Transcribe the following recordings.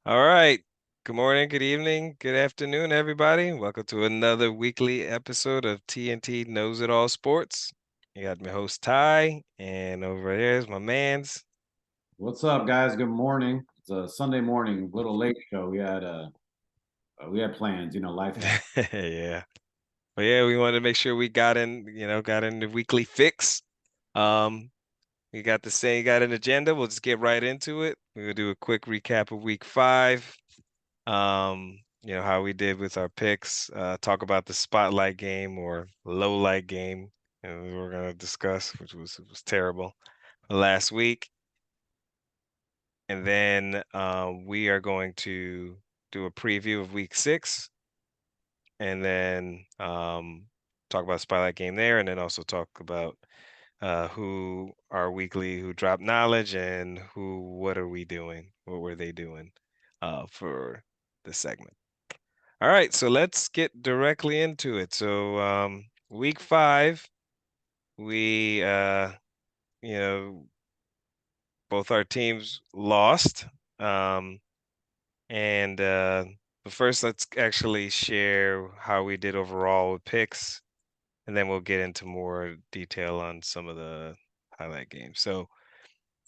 All right. Good morning, good evening, good afternoon, everybody. Welcome to another weekly episode of TnT Knows It All Sports. You got my host Ty, and over there's my man's. What's up, guys? Good morning. It's a Sunday morning, little late show. We had plans, life happens. Yeah. But yeah, we wanted to make sure we got in the weekly fix. Um, we got the same, got an agenda. We'll just get right into it. We'll do a quick recap of week 5. How we did with our picks, talk about the spotlight game or low light game, we're gonna discuss, which was terrible last week. And then we are going to do a preview of week 6 and then talk about spotlight game there, and then also talk about who our weekly who dropped knowledge and what are we doing, what were they doing for the segment. All right, so let's get directly into it. So, week 5, we, you know, both our teams lost. Um, and but first, let's actually share how we did overall with picks, and then we'll get into more detail on some of the highlight games. So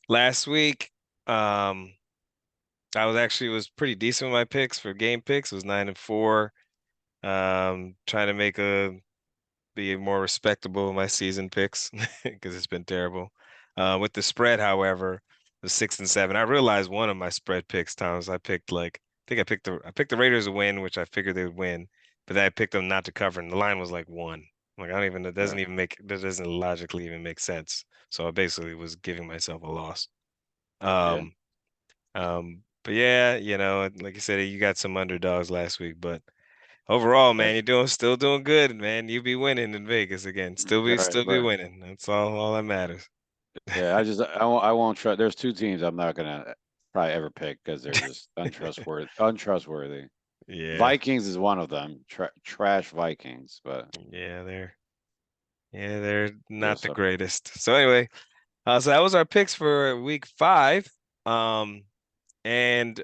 last week, I was pretty decent with my picks for game picks. It was 9-4. Trying to be more respectable in my season picks because it's been terrible. With the spread, however, the 6-7. I realized one of my spread picks, Thomas, I picked the Raiders to win, which I figured they would win, but then I picked them not to cover, and the line was like 1. Like I don't even, Right. that doesn't logically even make sense. So I basically was giving myself a loss. Yeah. Um, but yeah, like you said, you got some underdogs last week, but overall, Right. man, still doing good, man. You be winning in Vegas again. Right. Still be Right. winning. That's all that matters. Yeah. I won't try. There's two teams I'm not gonna probably ever pick because they're just untrustworthy. Untrustworthy. Yeah, Vikings is one of them. Trash Vikings, but yeah, they're yeah. not the So greatest. So anyway, so that was our picks for week 5. And a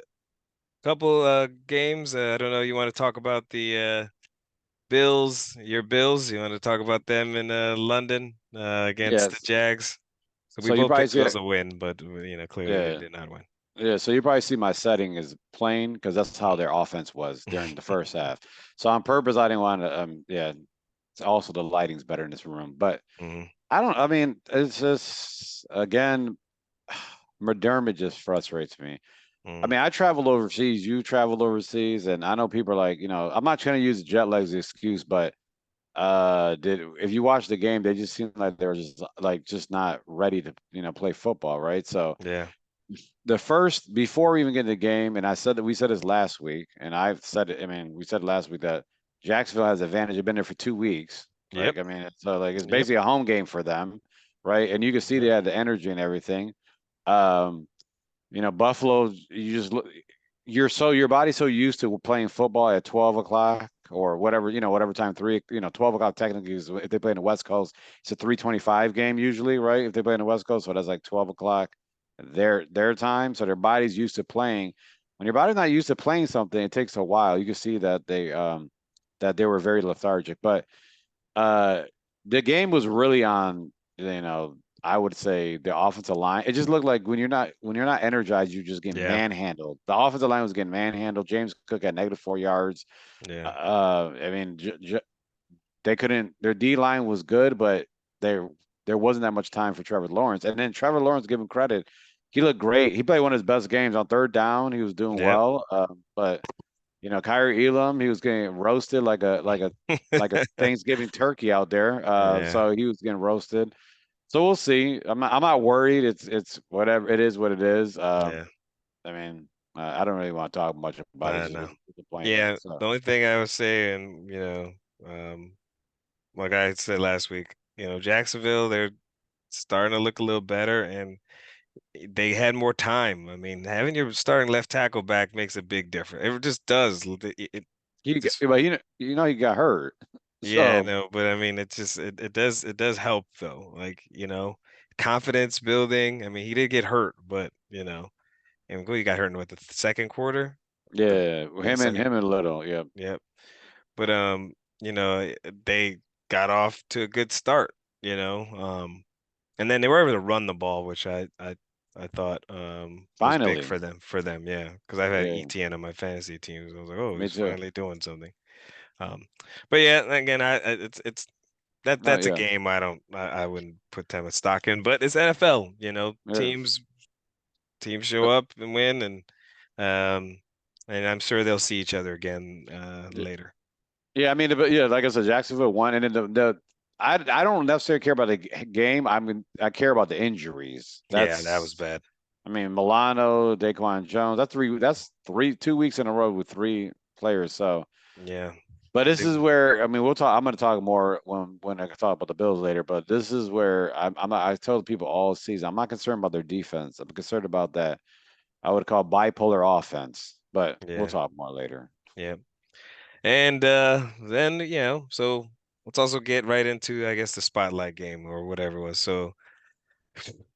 couple games. I don't know. You want to talk about the Bills? Your Bills? You want to talk about them in London against the yes. Jags? So we So you both probably picked see Bills it. to win, but clearly they Yeah. did not win. Yeah, so you probably see my setting is plain because that's how their offense was during the first half. So on purpose, I didn't want to. Yeah, it's also the lighting's better in this room, but Mhm. I don't. I mean, it's just again, McDermott just frustrates me. I Mhm. mean, I traveled overseas. You traveled overseas, and I know people are like, I'm not trying to use jet lag as an excuse, but did if you watch the game, they just seemed like they were just like just not ready to play football, right? So Yeah. the first before we even get in the game, and I said that we said this last week, and I've said it. I mean, we said last week that Jacksonville has advantage. They've been there for 2 weeks. Yep. Like, I mean, so like it's Yep. basically a home game for them, right? And you can see they Yep. had the energy and everything. Um, Buffalo, you just look, your body's so used to playing football at 12 o'clock or whatever, whatever time 12 o'clock technically is if they play in the West Coast, it's a 3:25 game usually, right? If they play in the West Coast, so that's like 12 o'clock their time. So their body's used to playing. When your body's not used to playing something, it takes a while. You can see that they were very lethargic. But uh the game was really on, I would say the offensive line. It just looked like when you're not energized, you just get Yeah. manhandled. The offensive line was getting manhandled. James Cook had -4 yards. Yeah. I mean, they couldn't. Their D line was good, but there wasn't that much time for Trevor Lawrence. And then Trevor Lawrence, give him credit, he looked great. He played one of his best games on third down. He was doing Yep. well, but Kyrie Elam, he was getting roasted like a Thanksgiving turkey out there. Yeah. So he was getting roasted. So we'll see. I'm not worried. It's whatever. It is what it is. Yeah. I mean, I don't really want to talk much about it. I Just know. disappointing. Yeah. So The only thing I would say, and like I said last week, Jacksonville, they're starting to look a little better, and they had more time. I mean, having your starting left tackle back makes a big difference. It just does. It just but he got hurt. Yeah, So no, but I mean, it does help though. Like, confidence building. I mean, he did get hurt, but and he got hurt in what, the second quarter? the Yeah, in the second. him and Little. Yeah, Yep. But you know, they got off to a good start, you know. And then they were able to run the ball, which I thought was big finally. for them, yeah. Because I've had Yeah, ETN on my fantasy teams. I was like, oh, me he's too. finally doing something. Um, but yeah, again, it's No, that's a yeah, game I wouldn't put that much stock in, but it's NFL, you know, yeah. teams show up and win, um, and I'm sure they'll see each other again Yeah, later. yeah. I mean, but yeah, like I said, Jacksonville won, and then I don't necessarily care about the game. I mean, I care about the injuries. Yeah, that was That's bad. I mean, Milano, Daquan Jones. That's 2 weeks in a row with three players. So, Yeah, but this they, is where I mean, we'll talk. I'm going to talk more when I talk about the Bills later. But this is where I'm not, I tell people all season, I'm not concerned about their defense. I'm concerned about that. I would call bipolar offense. But we'll yeah, talk more later. yeah. And then, you know, so let's also get right into, I guess, the spotlight game or whatever it was. So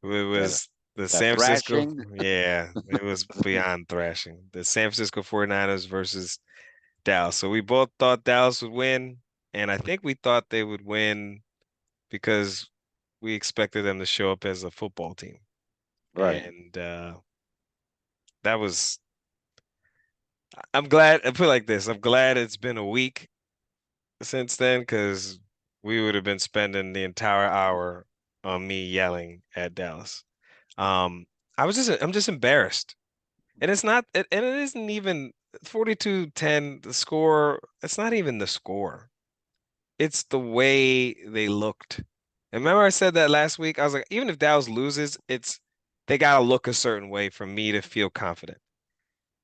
it That was the that San Francisco, thrashing. yeah, it was beyond thrashing. The San Francisco 49ers versus Dallas. So we both thought Dallas would win, and I think we thought they would win because we expected them to show up as a football team. Right. And that was, I'm glad, I put it like this, I'm glad it's been a week since then because we would have been spending the entire hour on me yelling at Dallas. Um, I'm just embarrassed. And it's not, and it isn't even 42-10, the score, it's not even the score. It's the way they looked. And remember I said that last week? I was like, even if Dallas loses, they gotta look a certain way for me to feel confident.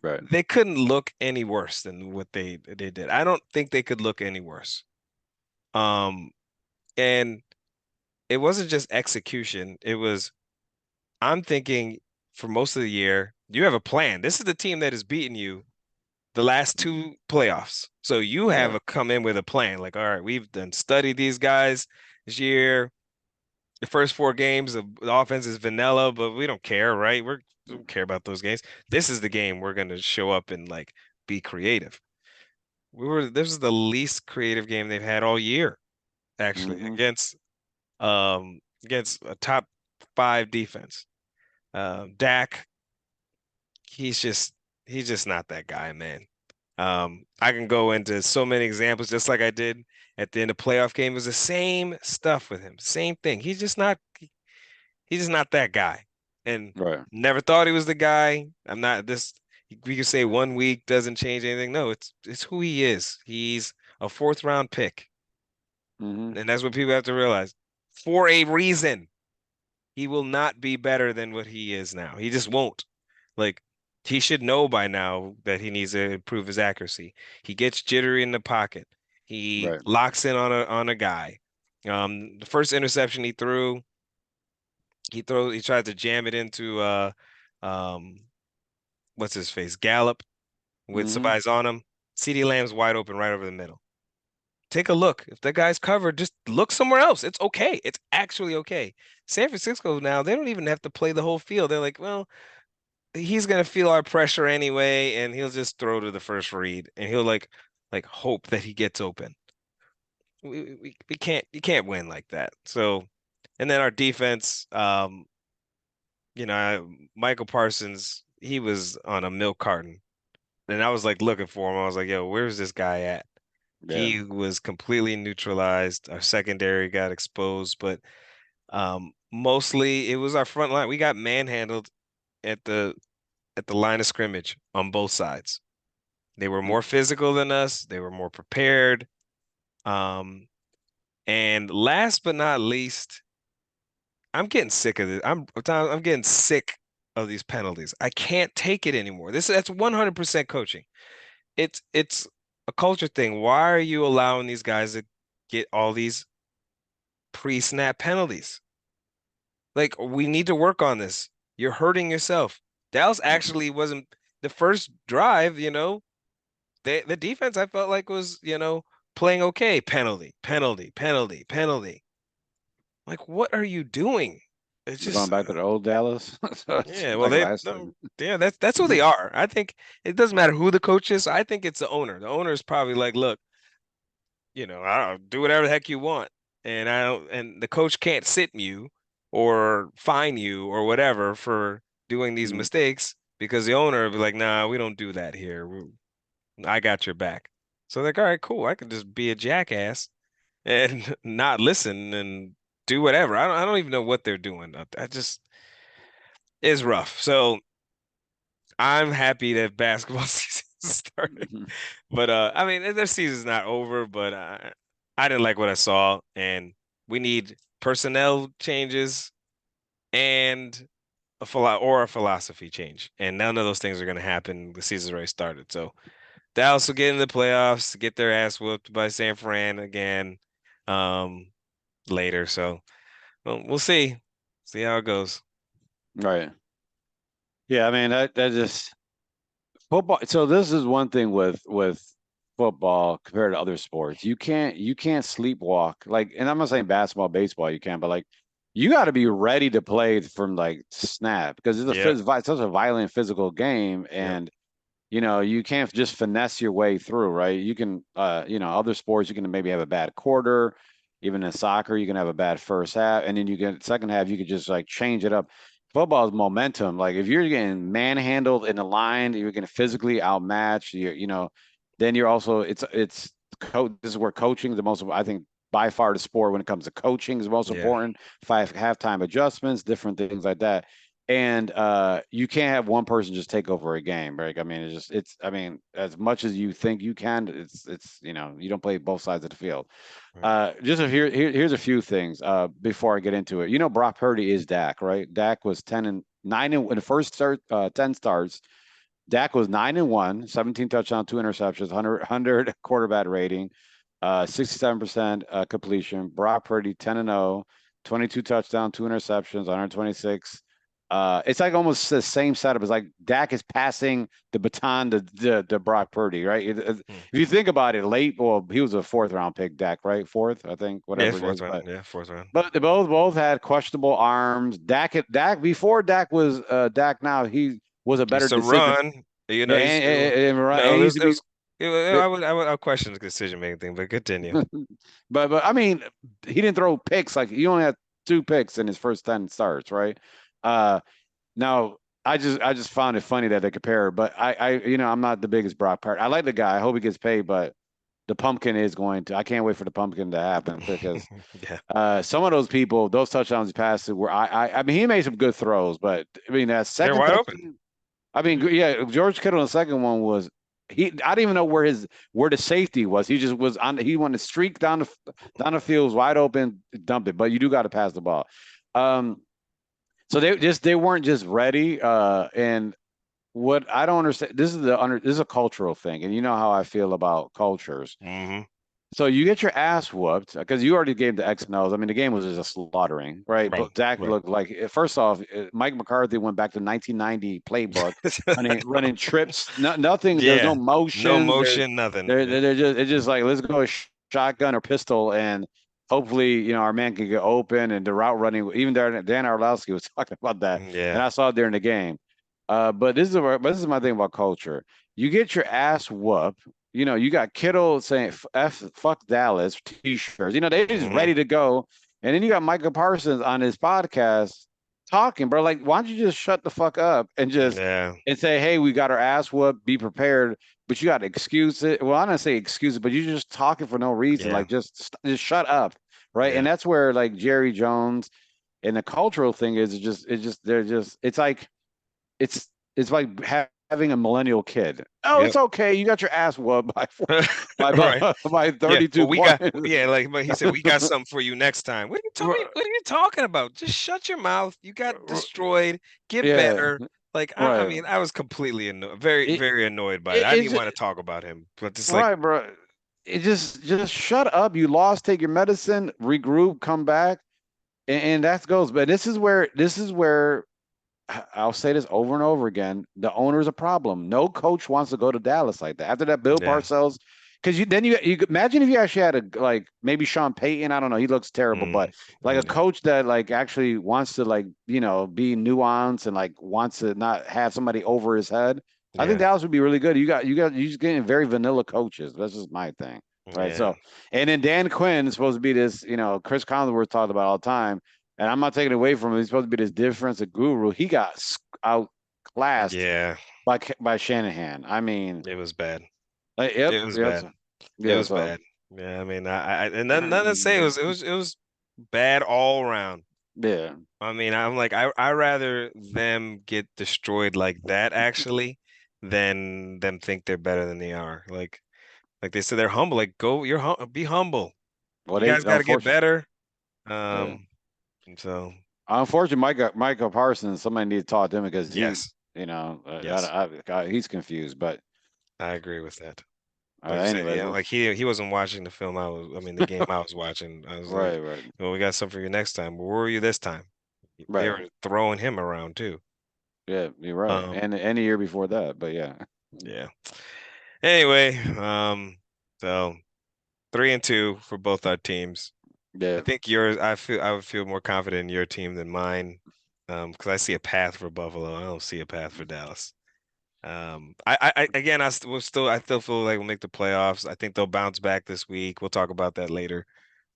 Right. They couldn't look any worse than what they did. I don't think they could look any worse. Um, and it wasn't just execution. It was, I'm thinking for most of the year, you have a plan. This is the team that has beaten you the last Mm. two playoffs. So you have Right. a come in with a plan. Like, all right, we've done studied these guys this year. The first four games, the offense is vanilla, but we don't care, right? We don't care about those games. This is the game we're gonna show up and like be creative. This is the least creative game they've had all year, actually, Mm-hmm. against a top five defense. Dak, he's just he's just not that guy, man. I can go into so many examples, just like I did at the end of playoff game. It was the same stuff with him, same thing. He's just not that guy, and Right. never thought he was the guy. I'm not this. We could say 1 week doesn't change anything. No, it's who he is. He's a fourth round pick, Mm-hmm. and that's what people have to realize for a reason. He will not be better than what he is now. He just won't. Like he should know by now that he needs to improve his accuracy. He gets jittery in the pocket. He Right. locks in on a guy. The first interception he tries to jam it into um what's his face? Gallup with Mm-hmm. somebody's on him. CeeDee Lamb's wide open right over the middle. Take a look. If that guy's covered, just look somewhere else. It's okay. It's actually okay. San Francisco now, they don't even have to play the whole field. They're like, well, he's gonna feel our pressure anyway, and he'll just throw to the first read, and he'll like hope that he gets open. We can't you can't win like that. So, and then our defense, Michael Parsons, he was on a milk carton, and I was like looking for him. I was like, yo, where's this guy at? Yeah. He was completely neutralized. Our secondary got exposed, but mostly it was our front line. We got manhandled at the line of scrimmage on both sides. They were Mm. more physical than us. They were more prepared. Um, and last but not least, I'm getting sick of this. I'm getting sick of these penalties. I can't take it anymore. That's 100% coaching. It's a culture thing. Why are you allowing these guys to get all these pre-snap penalties? Like we need to work on this. You're hurting yourself. Dallas actually wasn't the first drive, the defense I felt like was, playing okay. Penalty, penalty, penalty, penalty. Like, what are you doing? it's We're going just back to the old Dallas. So it's yeah. Well, like they last no, time. yeah. That's who they are. I think it doesn't matter who the coach is. I think it's the owner. The owner is probably like, look, I don't do whatever the heck you want, and I don't, and the coach can't sit you or fine you or whatever for doing these Mm, mistakes because the owner will be like, nah, we don't do that here. I got your back. So they're like, all right, cool. I can just be a jackass and not listen and do whatever. I don't even know what they're doing. I just it's rough. So I'm happy that basketball season started. mhm. But I mean, their season's not over, but I didn't like what I saw, and we need personnel changes and a philosophy change, and none of those things are going to happen. The season's already started, so Dallas will get in the playoffs, get their ass whooped by San Fran again, um, later. So well, we'll see how it goes. Right. Yeah, I mean that just football. So this is one thing with football compared to other sports. You can't sleepwalk. Like, and I'm not saying basketball, baseball, you can, but like you got to be ready to play from like snap because Yep, it's such a violent physical game, yep. and you can't just finesse your way through, right? You can, other sports, you can maybe have a bad quarter. Even in soccer, you can have a bad first half, and then you get second half, you could just like change it up. Football is momentum. Like if you're getting manhandled in the line, you're getting physically outmatched. Then you're also this is where coaching is the most. I think by far the sport when it comes to coaching is most Yeah. important. Five halftime adjustments, different things like that, and you can't have one person just take over a game, right? I mean, it's I mean, as much as you think you can, it's you don't play both sides of the field. Right. Here's a few things before I get into it. Brock Purdy is Dak, right? Dak was 10-9 in the first 10 starts. Dak was 9-1, 17 touchdowns, 2 interceptions, 100 quarterback rating, 67% completion. Brock Purdy 10-0, 22 touchdowns, 2 interceptions, 126. It's like almost the same setup. It's like Dak is passing the baton to Brock Purdy, right? Hmm. If you think about it, well, he was a fourth round pick, Dak, right? Fourth, I think, Yeah, whatever it fourth is. round. But Yeah, fourth round. but they both had questionable arms. Dak before Dak was Dak. Now he was a He better used to decision. run. Yeah, He used to. and No, he used to be. I would question the decision making thing, but continue. But I mean, he didn't throw picks. Like he only had 2 picks in his first 10 starts, right? Uh, Now I just found it funny that they compare. But I'm not the biggest Brock Purdy. I like the guy. I hope he gets paid, but the pumpkin is going to. I can't wait for the pumpkin to happen because Yeah, some of those people, those touchdowns he passed were I mean he made some good throws, but I mean that they're second wide open. touchdown. I mean, yeah, George Kittle in the second one was I didn't even know where the safety was. He just was on. He wanted to streak down the field, was wide open, dump it. But you do got to pass the ball. Um, so they weren't just ready. And what I don't understand, this is a cultural thing, and you know how I feel about cultures. Hmm. So you get your ass whooped because you already gave the X and O's. I mean, the game was just a slaughtering, right? Right, But Dak right. looked like first off, Mike McCarthy went back to 1990 playbook, running trips, nothing. There's Yeah, no no motions. motion, nothing. They're, Yep. they're just it's just like let's go shotgun or pistol, and hopefully our man can get open and the route running. Even Dan Orlowski was talking about that, and Yeah. I saw it during the game. But this is my thing about culture. You get your ass whooped. You got Kittle saying fuck Dallas t-shirts. They just Hmm. ready to go. And then you got Michael Parsons on his podcast talking, bro. Like, why don't you just shut the fuck up Yeah, and say, hey, we got our ass whooped, be prepared. But you got to excuse it. Well, I don't say excuse it, but you're just talking for no reason. yeah, Like, just shut up, right? yeah, And that's where like Jerry Jones and the cultural thing is it's like it's like having a millennial kid. Oh, yep. it's okay. You got your ass whooped Right. by Yeah. Well, 32 we got, points. yeah, like, but he said, we got something for you next time. What are you talking about? Just shut your mouth. You got destroyed. Get Yeah, better. Like, I right. mean, I was completely annoyed, very, It, very annoyed by it. it I didn't even it's want to talk about him, but just like, right, bro. It just shut up. You lost. Take your medicine. Regroup. Come back. And that goes. But this is where I'll say this over and over again. The owner is a problem. No coach wants to go to Dallas like that. After that, Bill yeah, Parcells because you imagine if you actually had a like maybe Sean Payton. I don't know. He looks terrible, Mm, but like a yeah, coach that like actually wants to like be nuanced and like wants to not have somebody over his head. I think yeah, Dallas would be really good. You just getting very vanilla coaches. That's just my thing, right? yeah, So and then Dan Quinn is supposed to be this. Chris Collinsworth talked about all the time, and I'm not taking it away from him. He's supposed to be this defensive guru. He got outclassed yeah. by Shanahan. I mean, It was bad. yep, It was yes, bad. It yeah. was So. bad. Yeah, I mean, and nothing to say. It was bad all around. Yeah. I mean, I'm like, I rather them get destroyed like that actually than them think they're better than they are. Like they said, they're humble. Like, be humble. Well, You they guys got to get unfortunately, better. yeah. So Unfortunately, Micah Parsons, somebody need to talk to him because yes, yes, he's confused. But I agree with that. Like you said, anyways, yeah, like he wasn't watching the film I mean, the game I was watching. I was like, right, right, well, we got something for you next time. But where were you this time? They right. were throwing him around too. Yeah, you're right. Um, And the year before that, but yeah, yeah. Anyway, so 3-2 for both our teams. I yeah. think I would feel more confident in your team than mine. Because I see a path for Buffalo. I don't see a path for Dallas. Again, I still feel like we'll make the playoffs. I think they'll bounce back this week. We'll talk about that later.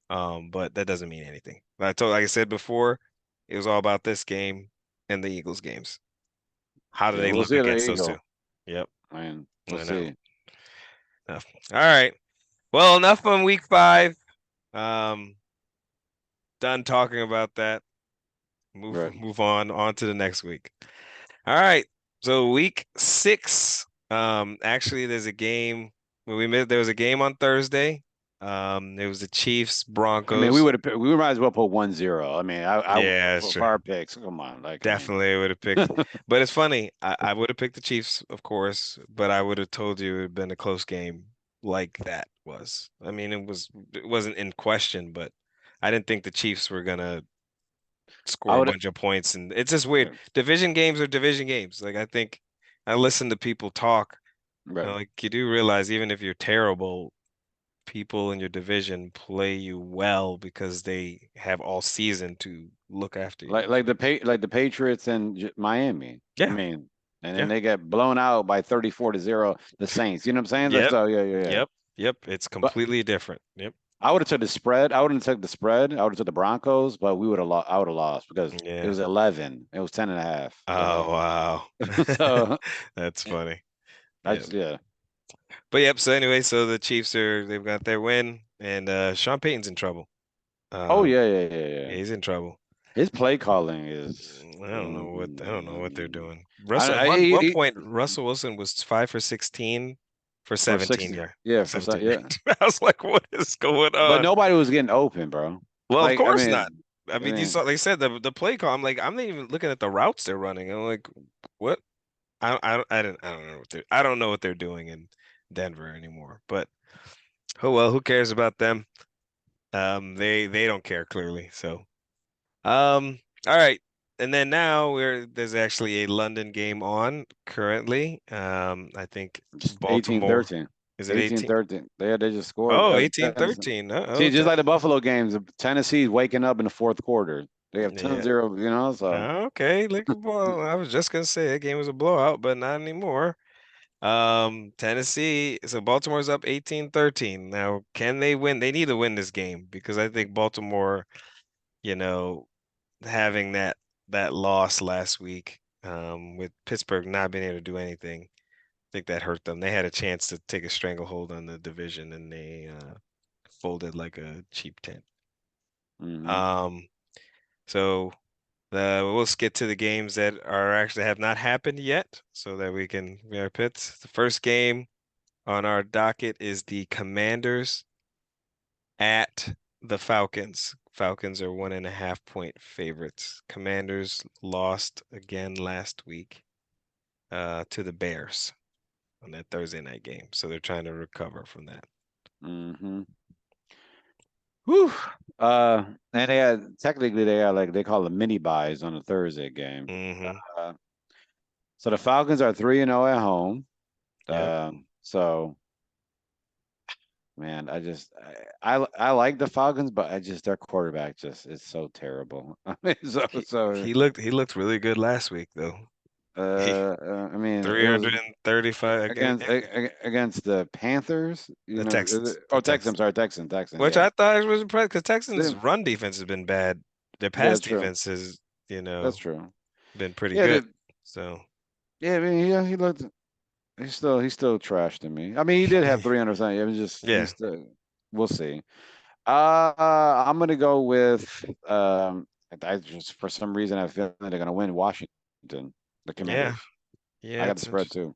But that doesn't mean anything. Like I said before, it was all about this game and the Eagles games. How do Yeah, they we'll look see how against they those two? go. Yep, I mean, we'll I know. see. Enough. All right. Well, enough on week 5. Um, done talking about that. Move Right. move on to the next week. All right. So week 6. Actually, there's a game. There was a game on Thursday. It was the Chiefs I mean, we Broncos. would have we might as well put 1-0. I mean, I Yeah, that's for true. our picks. Come on, like I mean, Definitely would have picked. But it's funny. I would have picked the Chiefs, of course, but I would have told you it would have been a close game like that was. I mean, it wasn't in question, but I didn't think the Chiefs were gonna I score a would bunch of points, and it's just weird. yeah, Division games are division games. Like I think I listen to people talk, and right. like you do realize even if you're terrible, people in your division play you well because they have all season to look after you. Like the Patriots and Miami. I Yeah, mean, and then yeah. they get blown out by 34-0 the Saints. You know what I'm saying? That's Yep. so yeah, yeah, yeah. Yep. Yep. It's But completely different. Yep. I would have took the spread. I wouldn't have took the spread. I would have took the Broncos, but we would have lost. I would have lost because it Yeah. was 11. It was 10 and a half. Oh, wow. So That's funny. I Yep. just yeah. But yep, so anyway, so the Chiefs they've got their win and Sean Payton's in trouble. Oh Um yeah, yeah, yeah, yeah. he's in trouble. His play calling is I don't know what they're doing. I, Russell at one point Russell Wilson was 5 for 16 for for 17 60. yard. Yeah, 17 yeah. yard. I was like, what is going But on? nobody was getting open, bro. Well, of Like I course not. mean, I I mean, you mean, saw, like I said, the play call. I'm like, I'm not even looking at the routes they're running. I'm like, what? I don't know what they're doing in Denver anymore. But oh well, who cares about them? They don't care clearly. So, all right. And then now there's actually a London game on currently. I think just eighteen Baltimore, thirteen, is it eighteen 18? thirteen. They just scored. Oh, 18-13. See, Uh-oh. just like the Buffalo games, Tennessee's waking up in the fourth quarter. They have Yeah. 10-0, so Okay, look at ball. I was just gonna say that game was a blowout, but not anymore. Tennessee, so Baltimore's up 18-13. Now, can they win? They need to win this game because I think Baltimore, you know, having that loss last week, with Pittsburgh not being able to do anything, I think that hurt them. They had a chance to take a stranglehold on the division and they folded like a cheap tent. hmm Um, so we'll skip to the games that are actually have not happened yet, so that we can our pits. The first game on our docket is the Commanders at the Falcons. Falcons are 1.5 point favorites. Commanders lost again last week to the Bears on that Thursday night game, so they're trying to recover from that. hmm Whew. Uh, and they had like they call them mini buys on a Thursday game. Mm-hmm. Uh, so the Falcons are 3-0 at home. Yep. So man, I like the Falcons, but I just their quarterback just is so terrible. I mean, He looked really good last week though. He I mean, it was 335 again. against the Panthers, The Texans, the oh, Texans, I'm Texans, sorry, Texans, which yeah. I thought was impressive because Texans' Them- run defense has been bad. Their Yeah, pass true. defense has, you That's know, true. been pretty Yeah, good. So yeah, I mean, yeah, he looked. He still trashed to me. I mean, he did have 300 something. It was just yeah, he's still. We'll see. I'm gonna go with I just for some reason I feel like they're gonna win Washington, the yeah, Commanders. I yeah. got the spread too,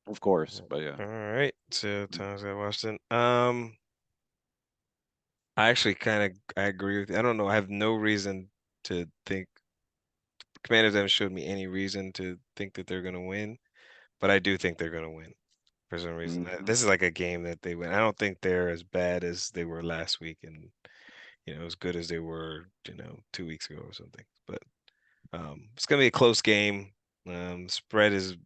of course, but yeah. All right. So Thomas got Washington. I actually kind of I agree with you. I don't know. I have no reason to think Commanders haven't showed me any reason to think that they're gonna win, but I do think they're gonna win for some reason. Mhm. This is like a game that they win. I don't think they're as bad as they were last week, and as good as they were, 2 weeks ago or something. But it's gonna be a close game. Spread is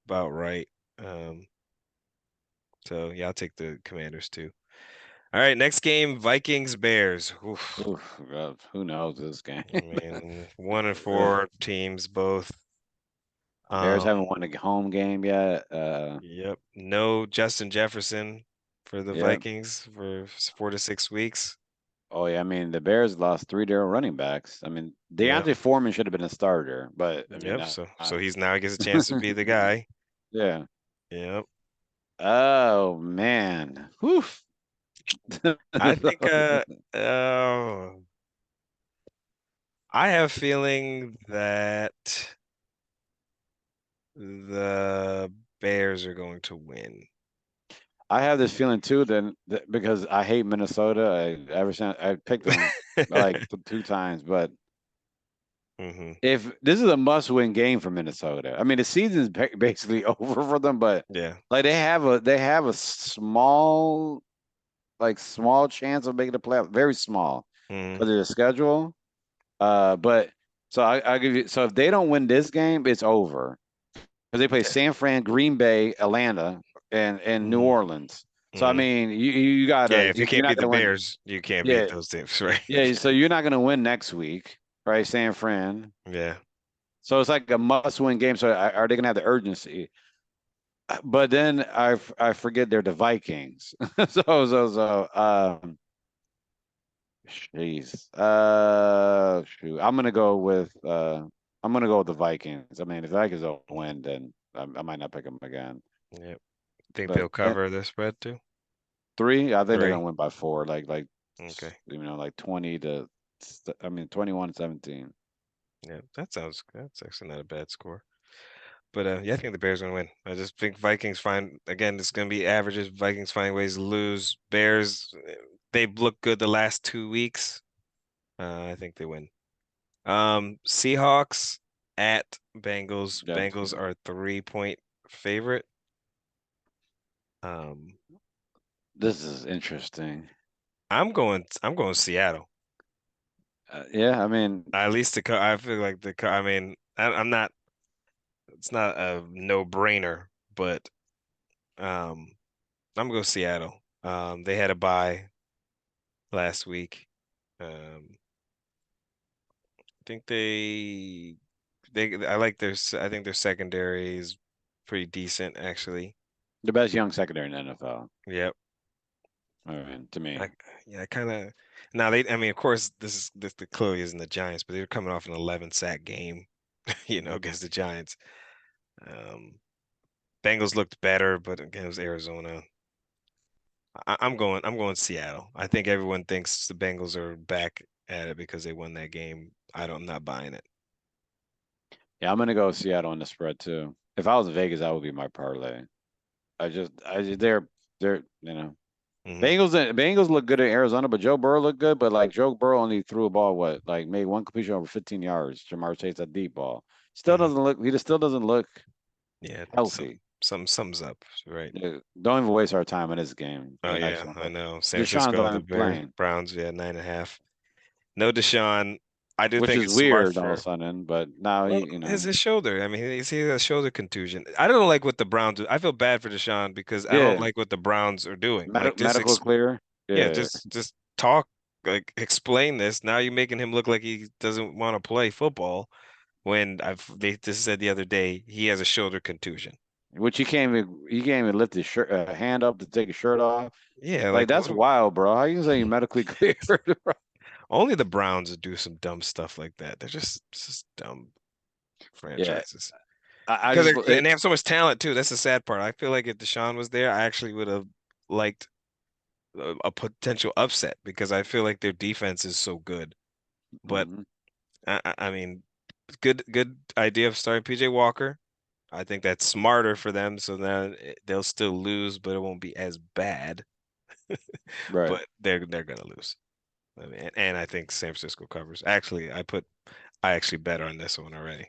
about right. Um, so yeah, I'll take the Commanders too. All right, next game, Vikings Bears. Oof, Oof, God, who knows this game? man, 1-4 Ugh. teams both. Bears Um, haven't won a home game yet. yep, no Justin Jefferson for the Yeah. Vikings for 4 to 6 weeks. Oh yeah. I mean, the Bears lost three their running backs. I mean, Yep, Deontay Foreman should have been a starter, but I mean, yep. So he's now gets a chance to be the guy. yeah. Yep. Oh man. Whew. I think oh, I have a feeling that the Bears are going to win. I have this feeling too that because I hate Minnesota. Ever since I picked them like two times, but hmm if this is a must-win game for Minnesota, I mean the season's basically over for them. But Yeah. like they have a small chance of making the playoff, very small hmm because of the schedule. But so I give you so if they don't win this game, it's over because they play San Fran, Green Bay, Atlanta, and New hmm Orleans. So I hmm mean, you Yeah, gotta if you you're can't not beat the gonna win. Bears, you can't beat Yeah, those teams, right? yeah. So you're not gonna win next week, right? San Fran. Yeah. So it's like a must-win game. So are they gonna have the urgency? But then I forget they're the Vikings. So jeez. Shoot. I'm gonna go with the Vikings. I mean, if the Vikings don't win, then I might not pick them again. Yep. Think But they'll cover the spread too? three, I think they're gonna 3. win by four, Okay. like 20 to, I mean 21-17. Yeah, that's actually not a bad score. But yeah, I think the Bears gonna win. I just think Vikings find again, it's gonna be averages. Vikings find ways to lose. Bears, they've looked good the last 2 weeks. I think they win. Seahawks at Bengals. Yeah, Bengals are 3-point favorite. Um, this is interesting. I'm going Seattle. Yeah, I mean, At least I feel like I mean, I'm not. It's not a no-brainer, but I'm gonna go Seattle. They had a bye last week. I think I like I think their secondary is pretty decent actually. the best young secondary in the NFL. Yep. I mean, to me, I yeah, I kind of now I mean of course this the clearly isn't the Giants, but they're coming off an 11 sack game, against the Giants. Um Bengals looked better, but again it was Arizona. I'm going Seattle. I think everyone thinks the Bengals are back at it because they won that game. I'm not buying it. yeah, I'm gonna go Seattle on the spread too. If I was Vegas, that would be my parlay. They're hmm Bengals look good in Arizona, but Joe Burrow looked good. But like Joe Burrow only threw a ball, what, like made one completion over 15 yards. Jamar Chase a deep ball. Still hmm doesn't look. He just still doesn't look Yeah, healthy. some sums up, right? Yeah, don't even waste our time in this game. Oh The next yeah, one, I know. San Deshaun's Francisco, not the even Bears, playing. Browns, yeah, 9.5. No Deshaun. I do which think is it's smart weird all of a for. sudden. But now Well, his shoulder. I mean, he has a shoulder contusion. I don't like what the Browns do. I feel bad for Deshaun because I don't yeah, like what the Browns are doing. Like, just medical clear. yeah, Yeah, just talk, like explain this. Now you're making him look like he doesn't want to play football when they just said the other day he has a shoulder contusion. which he can't even lift his shirt hand up to take his shirt off. Yeah, Like like that's wild, bro. How you say you medically cleared? Bro? only the Browns would do some dumb stuff like that. They're just dumb Yeah, franchises I because just and they have so much talent too. That's the sad part. I feel like if Deshaun was there, I actually would have liked a potential upset because I feel like their defense is so good. But mhm, I mean, good idea of starting PJ Walker. I think that's smarter for them, so then they'll still lose, but it won't be as bad. right. But they're gonna lose. I mean, and I think San Francisco covers. Actually, I actually bet on this one already.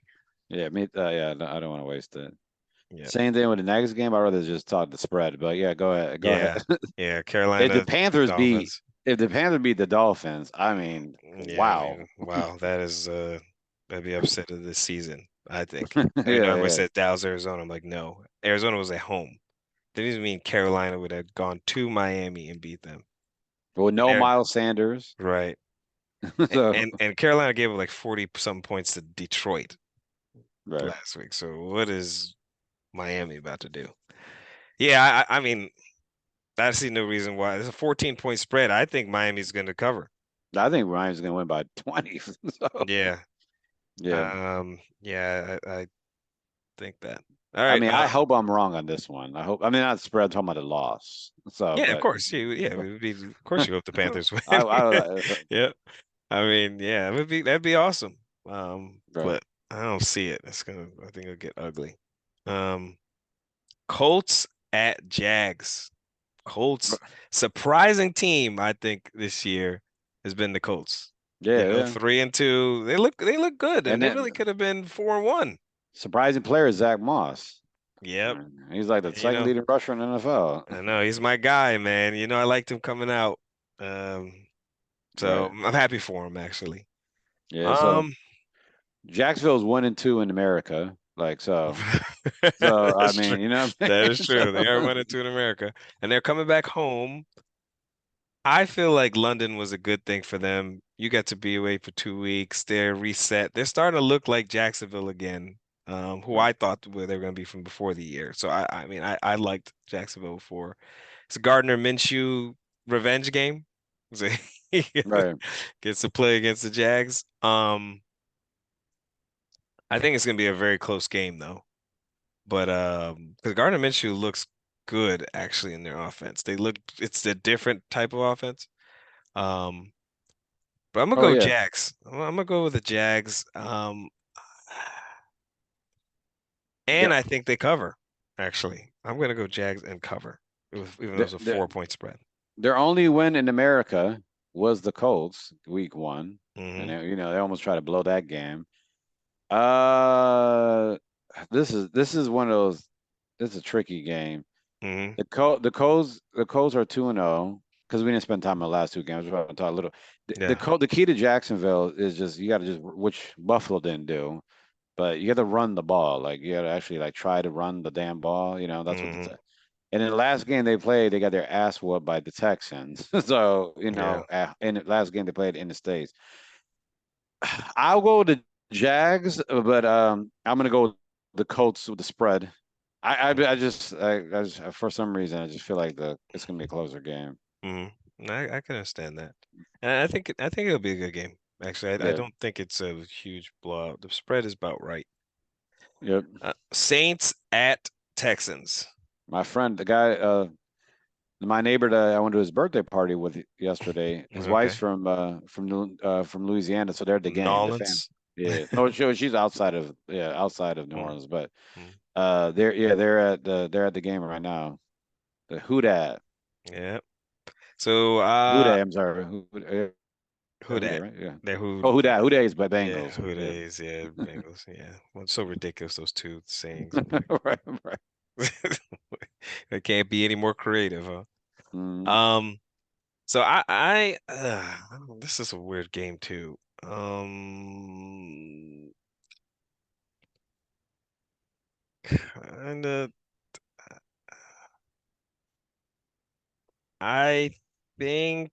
Yeah, yeah, I don't want to waste it. Yeah, Same thing with the next game. I'd rather just talk the spread. But yeah, go ahead. Go ahead. yeah, yeah. If the Carolina Panthers beat Dolphins. if the Panthers beat the Dolphins, I mean, Yeah, I wow. mean, wow, that'd be upset of this season, I think. Yeah, I know everybody yeah. said Dallas, Arizona. I'm like, no, Arizona was at home. That doesn't mean Carolina would have gone to Miami and beat them. Well, And no they're Miles Sanders. right. So And Carolina gave up like 40 some points to Detroit right. last week. So what is Miami about to do? Yeah, I mean, I see no reason why. It's a 14-point spread. I think Miami's going to cover. I think Ryan's gonna win by 20. So Yeah. yeah. Yeah, I think that. All I right. mean, I hope I'm wrong on this one. I mean, not spread, I'm talking about the loss. So, Yeah, of but course. Yeah, it would be, of course you hope the Panthers win. I Yeah. I mean, yeah, that'd be awesome. right. But I don't see it. I think it'll get ugly. Um, Colts at Jags. Colts, surprising team, I think this year has been the Colts. You Yeah, know, yeah. 3-2. They look good, and And they then really could have been 4-1. surprising player is Zach Moss. Yep. He's like the You second know, leading rusher in the NFL. I know he's my guy, man. You know, I liked him coming out. Um, so Right. I'm happy for him actually. Yeah. So Um, Jacksonville's 1-2 in America. Like so. So I that's true. mean, you know what That I is mean? true. They are So, 1-2 in America, and they're coming back home. I feel like London was a good thing for them. You got to be away for 2 weeks. They're reset. They're starting to look like Jacksonville again, who right. I thought where they were going to be from before the year. So I mean, I liked Jacksonville before. It's a Gardner Minshew revenge game. So he Right. gets to play against the Jags. I think it's going to be a very close game though. But because Gardner Minshew looks good actually in their offense. It's a different type of offense. Um, But I'm gonna Oh go yeah. Jags. I'm gonna go with the Jags. And They're, I think they cover. Actually, I'm gonna go Jags and cover, even though they're, it's a they're, 4-point spread. their only win in America was the Colts week one. And Hmm they almost tried to blow that game. Uh this is one of those this is a tricky game. hmm The Colts are 2-0 because we didn't spend time on the last two games. We're going to talk a little. Yeah. The key to Jacksonville is just you got to just which Buffalo didn't do, but you got to run the ball. Like you got to actually like try to run the damn ball. That's what hmm and in the last game they played, they got their ass whooped by the Texans. So Yeah. in the last game they played in the States. I'll go with the Jags, but I'm gonna go with the Colts with the spread. I just for some reason I just feel like it's gonna be a closer game. hmm I can understand that, and I think it'll be a good game. Actually, I Yeah. don't think it's a huge blowout. The spread is about right. Yep. Saints at Texans. My friend, the guy, my neighbor that I went to his birthday party with yesterday, his wife's Okay. from Louisiana, so they're at the game. The fam. Nolans. Yeah. No, she's outside of New Mm, Orleans, but mm. they're at the game right now. The Who Dat. Yeah. So Who Dat, I'm sorry. who Who Dat, that? right? Yeah. That who? Oh, Who Dat is by Yeah, Bengals. who Yeah. days? Yeah, Bengals. Yeah, well, it's so ridiculous those two sayings. I'm Right, right. like, it can't be any more creative, huh? Mm, Um, so this is a weird game too. Um, Kinda. I think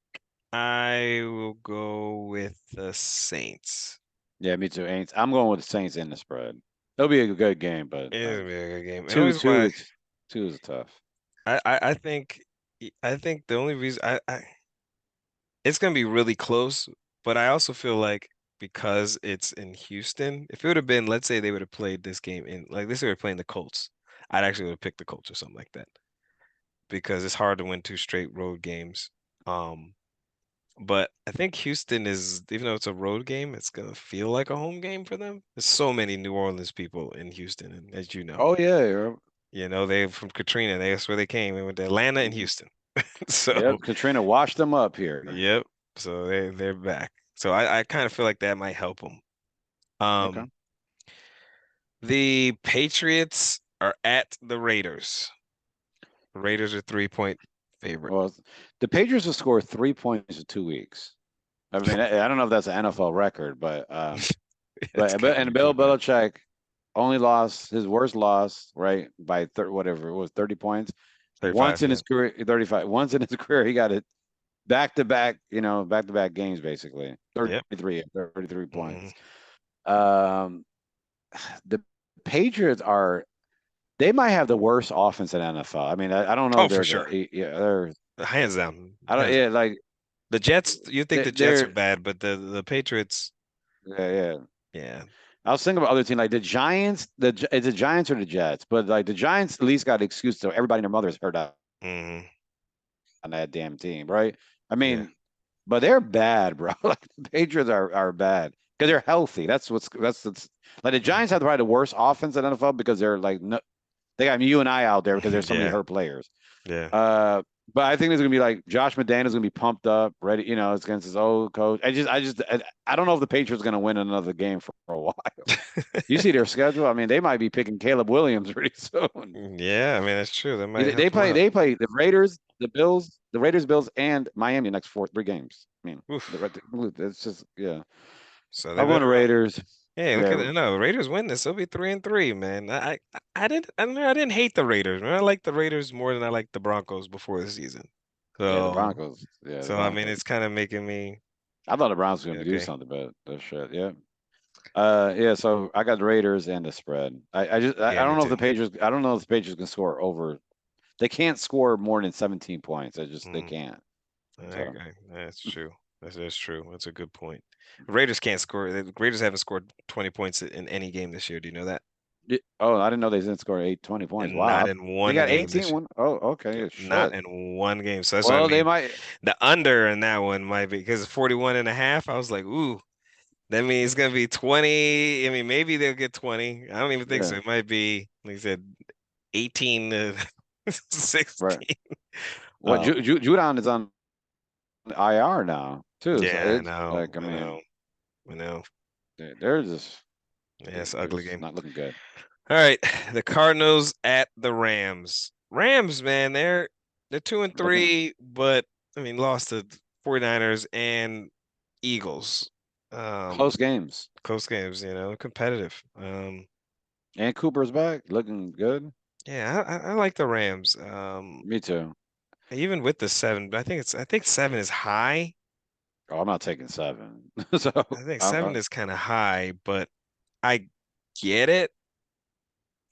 I will go with the Saints. Yeah, me too. Ain't I'm going with the Saints in the spread. It'll be a good game, but It is gonna be a good game. And the two reason two why is two is tough. I think the only reason I it's gonna be really close, but I also feel like because it's in Houston, if it would have been, let's say they would have played this game in like this, they were playing the Colts, I'd actually would have picked the Colts or something like that because it's hard to win two straight road games. Um, but I think Houston is, even though it's a road game, it's gonna feel like a home game for them. There's so many New Orleans people in Houston, and as Oh yeah, they're from Katrina. That's where they came. They went to Atlanta and mhm. Houston. So, Yep. Katrina washed them up here. yep. So they're back. So I kind of feel like that might help them. Okay. Um, the Patriots are at the Raiders. Raiders are 3-point favorite. Well, the Patriots have scored 3 points in 2 weeks. I mean, I don't know if that's an NFL record, but It's but gotta and be Bill pretty bad. Belichick only lost his worst loss, right, by whatever it was, 30 points. Once 35, in yeah. his career, 35. Once in his career, he got it back to back, back to back games basically. Yep. 33 Hmm. points. Um, the Patriots are they might have the worst offense in NFL. I mean, I don't know Oh, if for they're sure. they're Hands down. I don't Hands down. yeah like The Jets, you think the Jets are they're bad, but the Patriots, yeah. yeah. I was thinking about other teams like the Giants. It's the Giants or the Jets, but like the Giants at least got an excuse so everybody and their mother's hurt out Hmm. on that damn team, right? I Yeah. mean, but they're bad, bro. Like the Patriots are bad because they're healthy. That's like the Giants Hmm. have probably the worst offense in the NFL because they're like no, they got you and I out there because there's so many Yeah. hurt players. Yeah. Uh, but I think there's gonna be like Josh McDaniels gonna be pumped up, ready. It's against his old coach. I don't know if the Patriots are gonna win another game for a while. You see their schedule. I mean, they might be picking Caleb Williams pretty soon. Yeah, I mean that's true. That might They help they them play out. they play the Raiders, the Raiders, Bills, and Miami next 3 games. I mean, Oof. it's just yeah. So they I'm going to better run. Raiders. Hey, look at Yeah, it. No, Raiders win this. They'll be 3-3, man. I didn't hate the Raiders, man. I like the Raiders more than I liked the Broncos before the season. yeah, the So Broncos. Yeah, the so I mean Broncos. it's kind of making me I thought the Browns were going to do okay. something, but that shit. Yeah. Yeah. So I got the Raiders and the spread. I Yeah, me don't know if too. the Patriots. I don't know if the Patriots can score over. They can't score more than 17 points. They Mm, can't. So that's true. That's true. That's a good point. Raiders can't score. The Raiders haven't scored 20 points in any game this year. Do you know that? Oh, I didn't know they didn't score 20 points. And not Wow. in They one got game this 18 year. one. Oh, okay. Not Shit. in one game. So that's what I Well, they mean. might. The under in that one might be because 41 and a half. I was like, ooh, that means it's gonna be 20. I mean, maybe they'll get 20. I don't even think so. Yeah. It might be, like I said, 18 to Right. 16. What Judon is on IR now too. So Yeah, I it's know. like I I know. mean I know. they're just Yeah, it's an ugly game. not looking good. All right, the Cardinals at the Rams. Rams, man, they're 2 and Looking 3, but I mean, lost to 49ers and Eagles. Um, close games. Close games, competitive. And Cooper's back, looking good. Yeah, I like the Rams. Me too. Even with the 7, but I think 7 is high. Oh, I'm not taking 7. So I think I'm, 7 is kind of high, but I get it.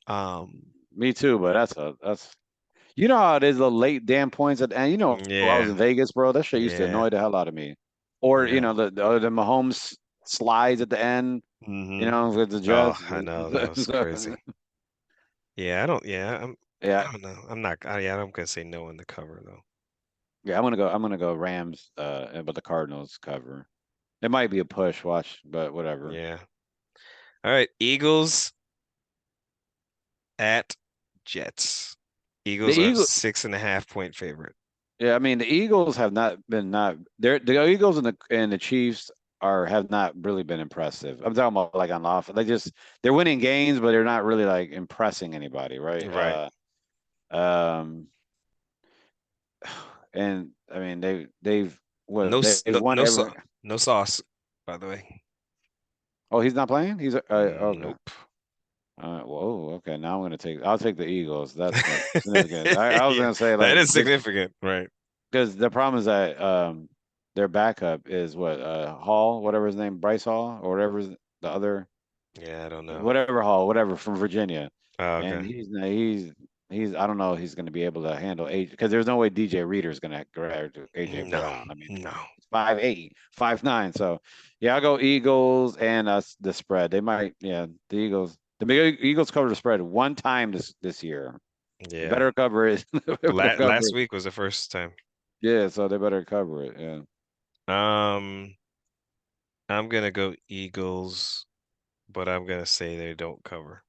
Um, me too. But that's how it is. The late damn points at the end. I was yeah, in Vegas, bro. That shit used to yeah, annoy the hell out of me. Or yeah. the Mahomes slides at the end. Hmm. With the Oh, Jets. I know that was crazy. Yeah, I don't. Yeah, Yeah, I don't know. I'm not. I'm gonna say no in the cover though. yeah. I'm gonna go Rams. But the Cardinals cover. It might be a push. Watch, but whatever. Yeah. All right, Eagles at Jets. The Eagles are Eagle. 6.5-point favorite. Yeah, I mean the Eagles have not been not. The Eagles and the Chiefs have not really been impressive. I'm talking about like on offense. They're winning games, but they're not really like impressing anybody, right? Right. Um, and I mean they've No, they've won no, every. no sauce, by the way. Oh, he's not playing. He's okay. Nope. Whoa, okay. Now I'm gonna take. I'll take the Eagles. That's significant. I was Yeah, gonna say that like is significant, right? because the problem is that their backup is what Hall, whatever his name, Bryce Hall or whatever the other Yeah, I don't know. whatever Hall, whatever from Virginia, Oh, and okay. he's I don't know if he's going to be able to handle AJ because there's no way DJ Reader is going to grab AJ No, Brown. I mean, no. he's 5'8", 5'9". So yeah, I'll go Eagles and the spread. They might the Eagles. The big Eagles covered the spread one time this year. They Yeah. better cover it. They better cover Last it. week was the first time. Yeah, so they better cover it. Yeah. Um, I'm gonna go Eagles, but I'm gonna say they don't cover.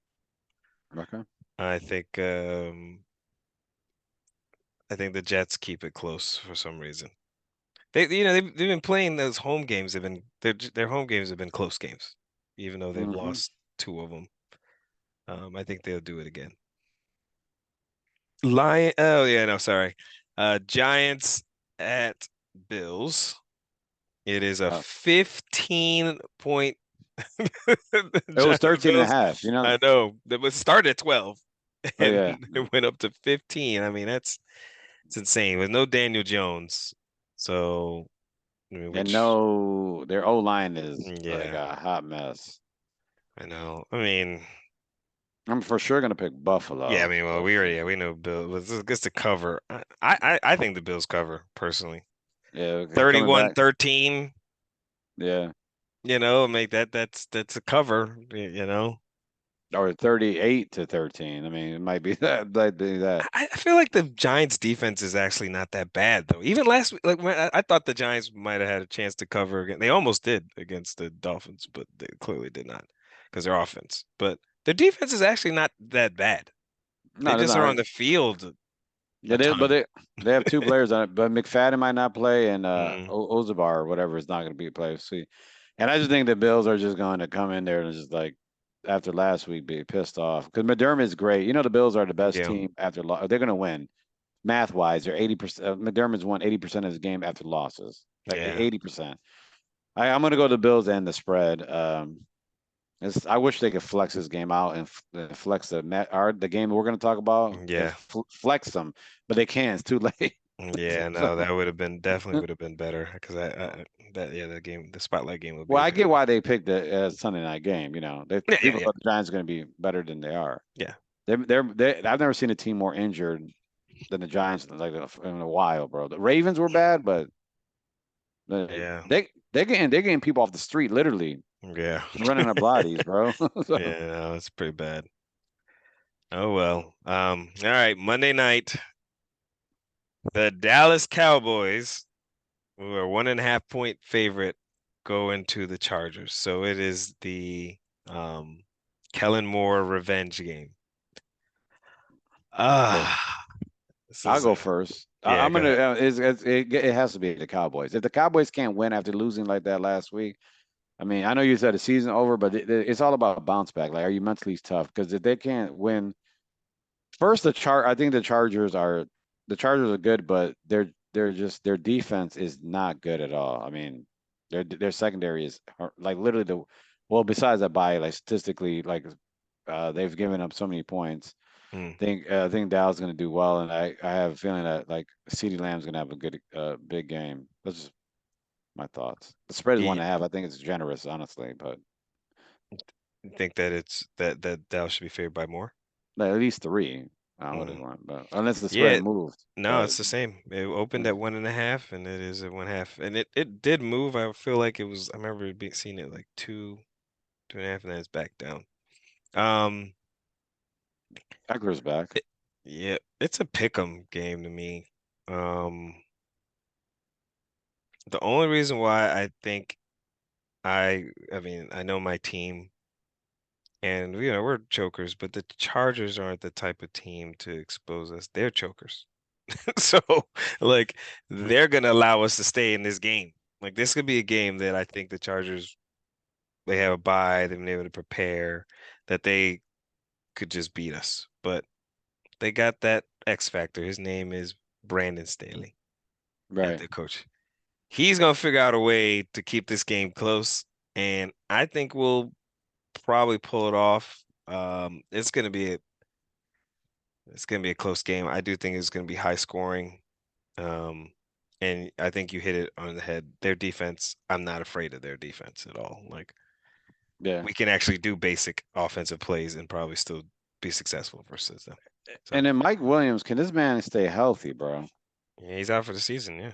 Okay. I think um I think the Jets keep it close for some reason. They've been playing those home games. Their home games have been close games, even though they've Hmm. lost two of them. I think they'll do it again. Lion. Oh yeah, no, sorry. Giants at Bills. It is a Uh, 15 point. it was The 13 and a Bills. half. You know. I know. It was started at 12 Oh and yeah. it went up to 15. I mean, it's insane. With no Daniel Jones. So, I mean, And which no, their O line is like yeah, a hot mess. I know. I mean, I'm for sure gonna pick yeah, I Buffalo, mean, well, but we know Bill was just to cover. I think the Bills cover personally. yeah, coming Thirty-one back, 13. yeah, Make that's a cover, or 38-13. I mean, it might be that. I feel like the Giants defense is actually not that bad though. Even last week, like I thought the Giants might have had a chance to cover again. They almost did against the Dolphins, but they clearly did not because their offense. But their defense is actually not that bad. They No, they're just are not. on the field Yeah, a but ton. they have two players on it, but McFadden might not play, and Mm, Ozabar or whatever is not going to be a play. See, and I just think the Bills are just going to come in there and just like after last week be pissed off because McDermott is great. You know the Bills are the best yeah, team after they're going to win math wise. They're 80%. McDermott's won 80% of his game after losses, like yeah, 80%. I'm going to go to the Bills and the spread. I wish they could flex this game out and flex the game we're going to talk about. yeah, Flex them, but they can't. It's too late. yeah. So, No, that would have been definitely would have been better because the spotlight game would be well, a I good get one. why they picked the Sunday night game. Yeah, yeah, People yeah, thought the Giants are going to be better than they are. yeah, I've never seen a team more injured than the Giants like in a while, bro. The Ravens were bad, but yeah, they're getting people off the street literally yeah. running up bodies, bro. So, Yeah, no, it's pretty bad. Oh well. All right, Monday night, the Dallas Cowboys, who are 1.5 point favorite, go into the Chargers. So it is the um Kellen Moore revenge game. okay, Ah, this I'll is a go first. yeah, I'm go gonna. ahead. It has to be the Cowboys. If the Cowboys can't win after losing like that last week, I mean, I know you said the season over, but it's all about bounce back. Like, are you mentally tough? Because if they can't win, first I think the Chargers are good, but they're just their defense is not good at all. I mean, their secondary is like literally well, besides that by like statistically, like they've given up so many points. Mm. I think Dow's going to do well, and I have a feeling that like CeeDee Lamb's going to have a good big game. That's just my thoughts. The spread is one You and a half. I think it's generous, honestly, but think that that Dallas should be favored by more? at least three. I don't know what is Mm. one, but unless the spread Yeah, moved, no, but it's the same. It opened uh, at 1.5, and it is at 1.5, and it did move. I feel like it was. I remember seeing it like 2.5, and then it's back down. Um, Eckler's back. it- yeah, it's a pick 'em game to me. Um, the only reason why I think I mean, I know my team, and we're chokers, but the Chargers aren't the type of team to expose us. They're chokers. So, like, they're gonna allow us to stay in this game. Like, this could be a game that I think the Chargers, they have a bye, they've been able to prepare, that they could just beat us. But they got that X factor. His name is Brandon Staley, at Right. their coach. He's gonna figure out a way to keep this game close, and I think we'll probably pull it off. It's gonna be a close game. I do think it's gonna be high scoring. Um, and I think you hit it on the head. Their defense, I'm not afraid of their defense at all. Like Yeah. we can actually do basic offensive plays and probably still be successful versus them. So And then Mike Williams, can this man stay healthy, bro? yeah, he's out for the season. Yeah,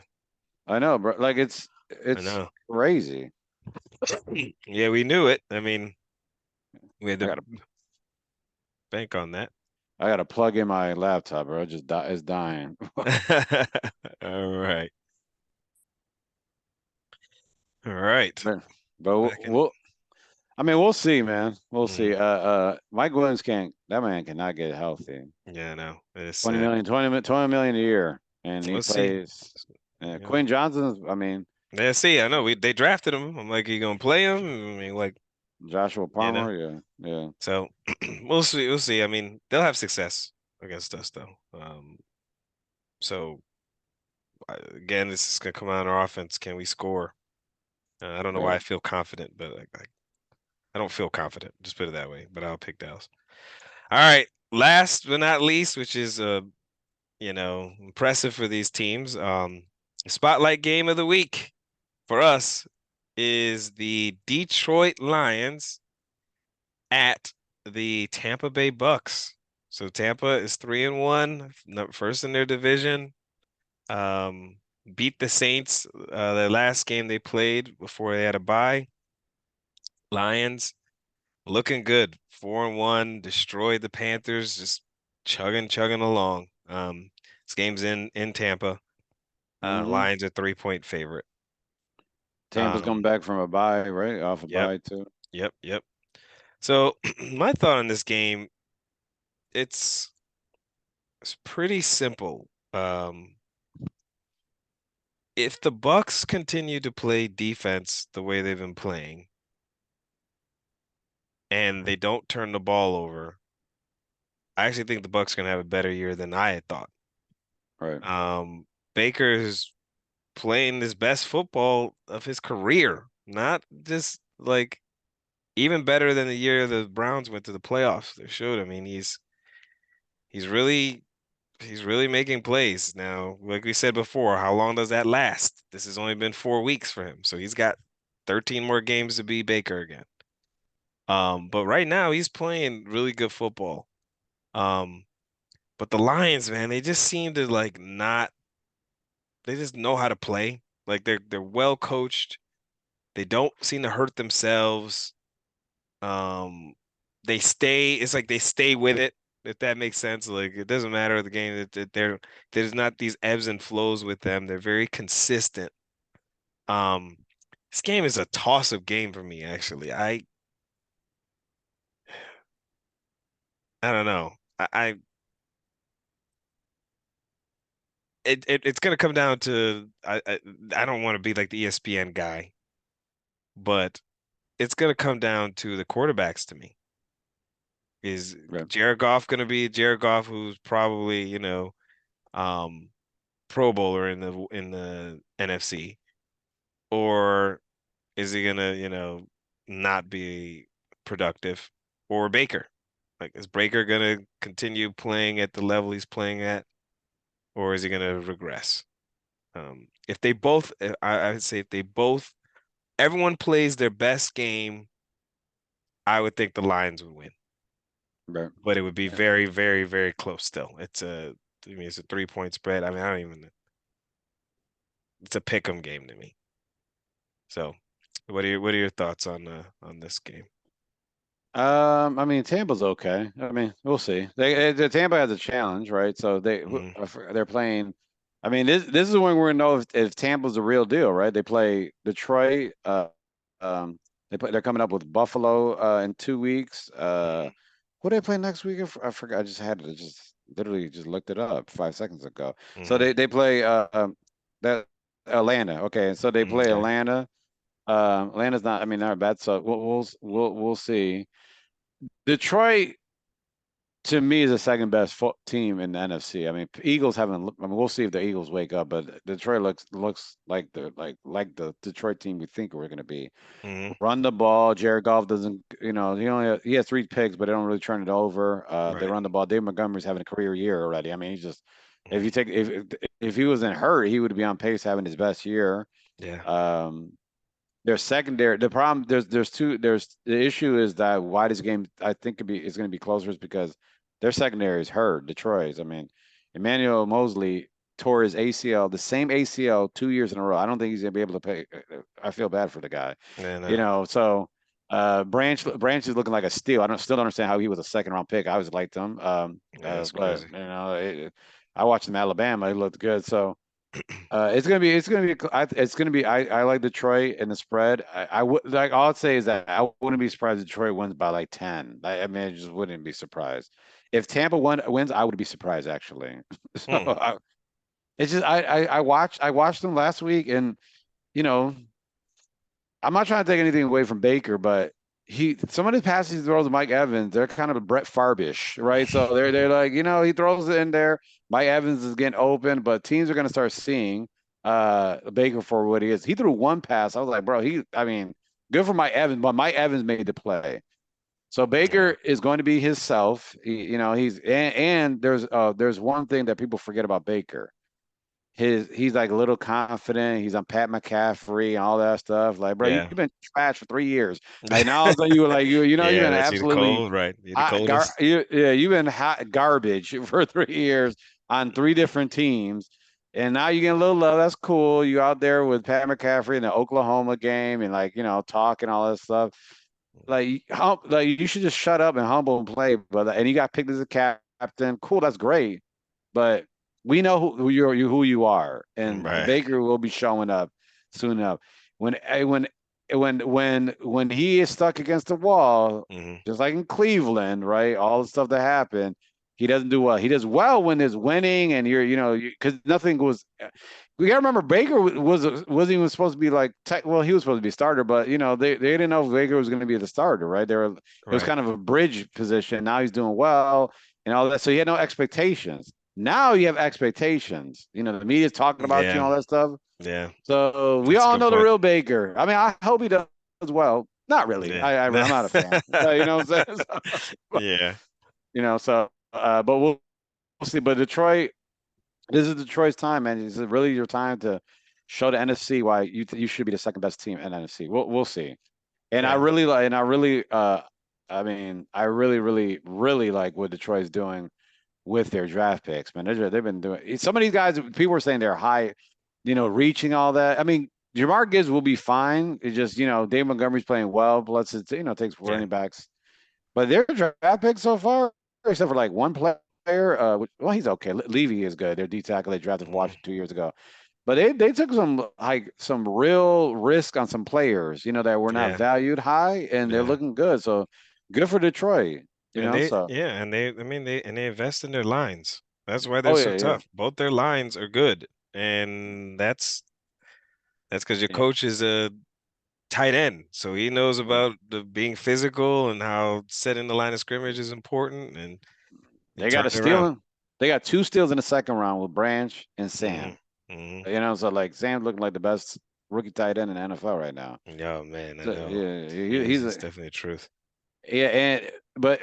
I know, bro. Like I it's know. crazy. Yeah, we knew it. I mean, we had I to gotta bank on that. I gotta plug in my laptop, bro. It just it's dying. All right. All right. but but Back in. we'll I mean we'll see, man. We'll Mhm. see. Mike Williams can't that man cannot get healthy. Yeah, I know. It's 20 million, 20 million a year. And he we'll see. plays Yeah. Quinn Johnson's I mean, Yeah, see, I know they drafted him. I'm like, you gonna play him? I mean, like, Joshua you know. Palmer, yeah, yeah, So we'll see. We'll see. I mean, they'll have success against us though. So again, this is gonna come out on our offense. Can we score? I don't know why right. I feel confident, but I don't feel confident. Just put it that way. But I'll pick Dallas. All right. Last but not least, which is impressive for these teams. Spotlight game of the week for us is the Detroit Lions at the Tampa Bay Bucks. So Tampa is 3-1, first in their division. Um, Beat the Saints the last game they played before they had a bye. Lions looking good, 4-1, destroyed the Panthers, just chugging along. This game's in Tampa. Mm-hmm. Lions are 3-point favorite. Tampa's coming Um, back from a bye, right? Off a yep, bye too. yep. So my thought on this game, it's it's pretty simple. If the Bucks continue to play defense the way they've been playing and they don't turn the ball over, I actually think the Bucks are gonna have a better year than I had thought. Right, Baker's playing his best football of his career, not just like even better than the year the Browns went to the playoffs. They showed. I mean, he's really he's really making plays now. Like we said before, how long does that last? This has only been 4 weeks for him, so he's got 13 more games to be Baker again. But right now he's playing really good football. Um, but the Lions, man, they just seem to like not. They just know how to play. Like they're well coached. They don't seem to hurt themselves. Um, they stay. It's like they stay with it. If that makes sense. Like it doesn't matter the game that there's not these ebbs and flows with them. They're very consistent. Um, this game is a toss-up game for me, actually. I don't know. I it's gonna come down to I don't want to be like the ESPN guy, but it's gonna come down to the quarterbacks to me. Is right, Jared Goff gonna be Jared Goff, who's probably, um, Pro Bowler in the NFC, or is he gonna, not be productive? Or Baker? Like, is Baker gonna continue playing at the level he's playing at, or is he gonna regress? If they both, I would say if they both, everyone plays their best game, I would think the Lions would win, right. but it would be Yeah. very, very, very close still. I mean, it's a 3-point spread. I mean, I don't even, it's a pick 'em game to me. So, what are your thoughts on this game? I mean, Tampa's okay. I mean, we'll see. The Tampa has a challenge, right? So Hmm. they're playing. I mean, this is when we're gonna know if Tampa's the real deal, right? They play Detroit. Um, they're coming up with Buffalo in 2 weeks. Who do they play next week? I forgot. I just had it. I just literally just looked it up 5 seconds ago. So Hmm. they play that Atlanta. Okay, so they play Okay. Atlanta. Atlanta's not. I mean, they're bad. So we'll see. Detroit. to me is the second best team in the NFC. I mean, Eagles haven't. I mean, we'll see if the Eagles wake up, but Detroit looks like the Detroit team we think we're going to be. Hmm. Run the ball. Jared Goff doesn't. He has 3 picks, but they don't really turn it over. They Right. run the ball. Dave Montgomery's having a career year already. I mean, he's just if Mhm. you take if he wasn't hurt, he would be on pace having his best year. Yeah. Um, their secondary. The problem there's the issue is that why this game I think is going to be closer is because their secondary is hurt. Detroit's. I mean, Emmanuel Mosley tore his ACL, the same ACL 2 years in a row. I don't think he's going to be able to pay. I feel bad for the guy. And So Branch is looking like a steal. I don't still don't understand how he was a second round pick. I always liked him. yeah, it's But crazy. I watched him in Alabama. He looked good. So it's gonna be. I like Detroit and the spread. I would like. All I'd say is that I wouldn't be surprised if Detroit wins by like 10. I mean, I just wouldn't be surprised. If Tampa wins, I would be surprised actually. So Hmm. it's just I watched them last week, and you know I'm not trying to take anything away from Baker, but some of his passes he throws to Mike Evans, they're kind of Brett Farbish, right? So they're like, he throws it in there. Mike Evans is getting open, but teams are gonna start seeing Baker for what he is. He threw one pass. I was like, bro, I mean, good for Mike Evans, but Mike Evans made the play. So Yeah. Baker is going to be himself. And there's one thing that people forget about Baker he's like a little confident. He's on Pat McCaffrey and all that stuff. Like, bro, you've Yeah. been trash for 3 years. Like now, all of a sudden you were like, you've Yeah, been that's you the absolutely cold, right? You the coldest. you've been hot garbage for 3 years on 3 different teams. And now you get a little love. That's cool. You out there with Pat McCaffrey in the Oklahoma game and like, talking all that stuff. Like you should just shut up and humble and play. But and you got picked as a captain. Cool, that's great. But we know who you are, and Right. Baker will be showing up soon enough. When eh, when he is stuck against the wall, Hmm. just like in Cleveland, right? All the stuff that happened, he doesn't do well. He does well when there's winning, and because nothing was. We gotta remember Baker wasn't even supposed to be like well, he was supposed to be a starter, but they didn't know if Baker was going to be the starter, right? It was Right. kind of a bridge position. Now he's doing well and all that, so he had no expectations. Now you have expectations. The media's talking about you Yeah. and all that stuff. Yeah. So we That's a all good know the point. real Baker. I mean, I hope he does well. Not really. Yeah. I'm not a fan. You know what I'm saying? Yeah. But we'll see. But Detroit, this is Detroit's time, man. This is really your time to show the NFC why you should be the second best team in NFC. We'll see. And I Yeah. really like, and I really, I mean, I really, really, really like what Detroit's doing with their draft picks, man. They've been doing some of these guys. People were saying they're high, reaching all that. I mean, Jamar Gibbs will be fine. It's just Dave Montgomery's playing well. Plus, it takes Yeah. running backs. But their draft picks so far, except for like one player, well, he's okay. Levy is good. Their D tackle they drafted for Hmm. Washington 2 years ago. But they took some real risk on some players, that were not Yeah. valued high, and they're Yeah. looking good. So good for Detroit. And So I mean, they invest in their lines. That's why they're oh so yeah, yeah, tough. Both their lines are good. And that's because your yeah. coach is a tight end. So he knows Yeah. about the being physical and how setting the line of scrimmage is important and he They got a turned it around. steal. They got 2 steals in the second round with Branch and Hmm. Sam. Hmm. So like Sam's looking like the best rookie tight end in the NFL right now. Yeah, man, I So know. yeah, he's He's a definitely the truth. yeah, and but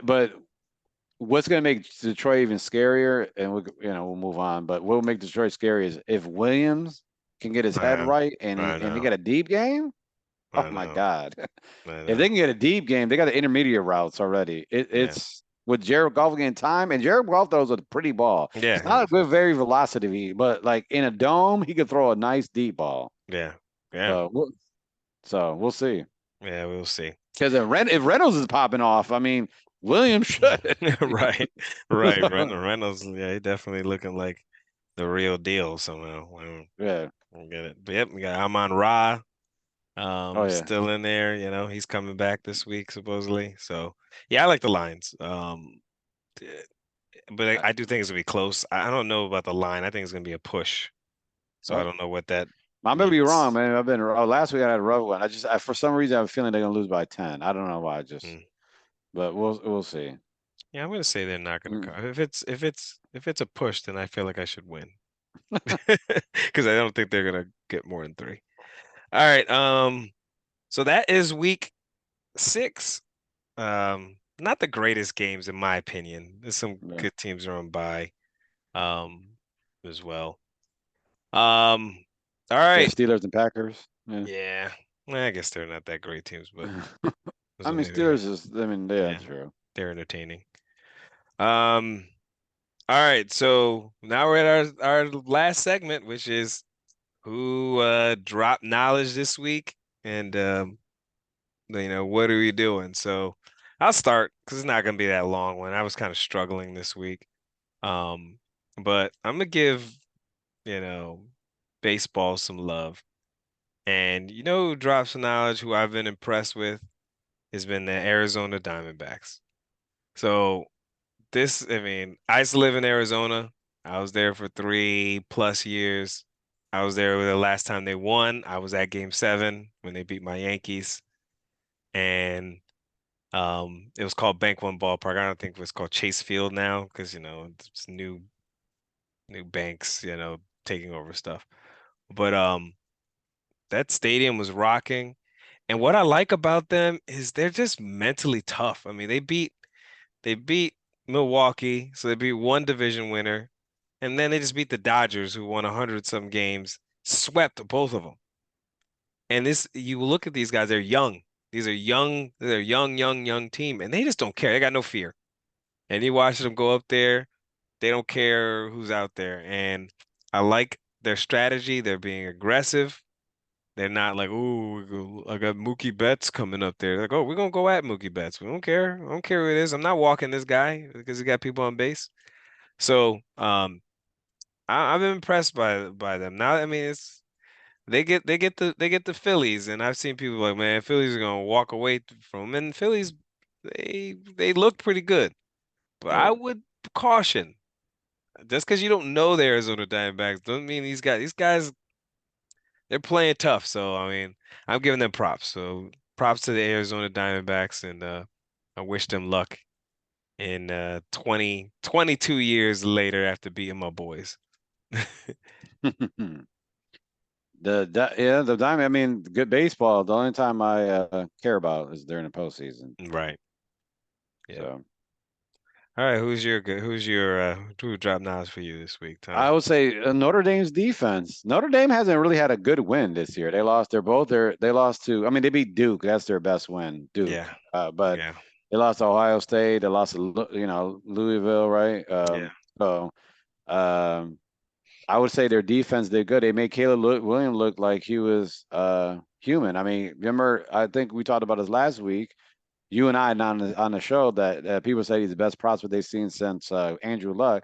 what's going to make Detroit even scarier, and we'll move on. But what will make Detroit scary is if Williams can get his head I right I and he know. got a deep game. Oh I my know. God! I If they know. can get a deep game, they got the intermediate routes already. Yeah. It's with Jared Goff getting time, and Jared Goff throws a pretty ball. It's Yeah. not a good, very velocity, but like in a dome, he could throw a nice deep ball. Yeah. Yeah. So, we'll see. Yeah, we'll see. Because if Reynolds is popping off, I mean, Williams should. Right. Right. Reynolds, yeah, he definitely looking like the real deal somehow. Yeah. I don't get it. But yep, we got Amon Ra, Oh yeah. still in there. He's coming back this week supposedly. So yeah, I like the lines. Eh, but I do think it's gonna be close. I don't know about the line. I think it's gonna be a push. So I Well, don't know what that I may be wrong, means. man. last week I had a rough one. For some reason I have a feeling they're gonna lose by 10. I don't know why. Mm. But we'll see. Yeah, I'm gonna say they're not gonna Mm, cover. If it's a push, then I feel like I should win because I don't think they're gonna get more than three. All right. So that is week 6. Not the greatest games in my opinion. There's some yeah. good teams are on by um as well. Um, all Yeah, right. Steelers and Packers. Yeah. Yeah. Well, I guess they're not that great teams, but that's I what mean, Steelers is. I mean, yeah, yeah, true. they're entertaining. Um, all right. So now we're at our last segment, which is who dropped knowledge this week, and what are we doing? So I'll start because it's not gonna be that long one. I was kind of struggling this week. Um, but I'm gonna give, you know, baseball some love. And who drops some knowledge, who I've been impressed with, has been the Arizona Diamondbacks. So I mean, I used to live in Arizona. I was there for 3+ years. I was there the last time they won. I was at Game 7 when they beat my Yankees. And it was called Bank One Ballpark. I don't think it's called Chase Field now because, it's new banks, taking over stuff. But that stadium was rocking. And what I like about them is they're just mentally tough. I mean, they beat Milwaukee, so they beat one division winner, and then they just beat the Dodgers, who won 100 some games, swept both of them. And you look at these guys, they're young. They're a young team, and they just don't care. They got no fear. And you watch them go up there, they don't care who's out there. And I like their strategy. They're being aggressive. They're not like, ooh, I got Mookie Betts coming up there. Like, oh, we're gonna go at Mookie Betts. We don't care. I don't care who it is. I'm not walking this guy because he got people on base. So, I'm impressed by them. Now, I mean, they get the Phillies, and I've seen people like, man, Phillies are gonna walk away from them. And Phillies, they look pretty good, but I Right. would caution. Just because you don't know the Arizona Diamondbacks doesn't mean these guys they're playing tough. So I mean, I'm giving them props. So props to the Arizona Diamondbacks, and I wish them luck in 22 years later after beating my boys. The Diamond. I mean, good baseball. The only time I care about is during the postseason. Right. Yeah. So All right. Who dropped knowledge for you this week, Tom? I would say Notre Dame's defense. Notre Dame hasn't really had a good win this year. They lost. They lost to. I mean, they beat Duke. That's their best win, Duke. Yeah. But Yeah. they lost to Ohio State. They lost to Louisville, right? Yeah. So um, I would say their defense did good. They made Williams look like he was human. I mean, remember, I think we talked about this last week. You and I on the show that people say he's the best prospect they've seen since Andrew Luck.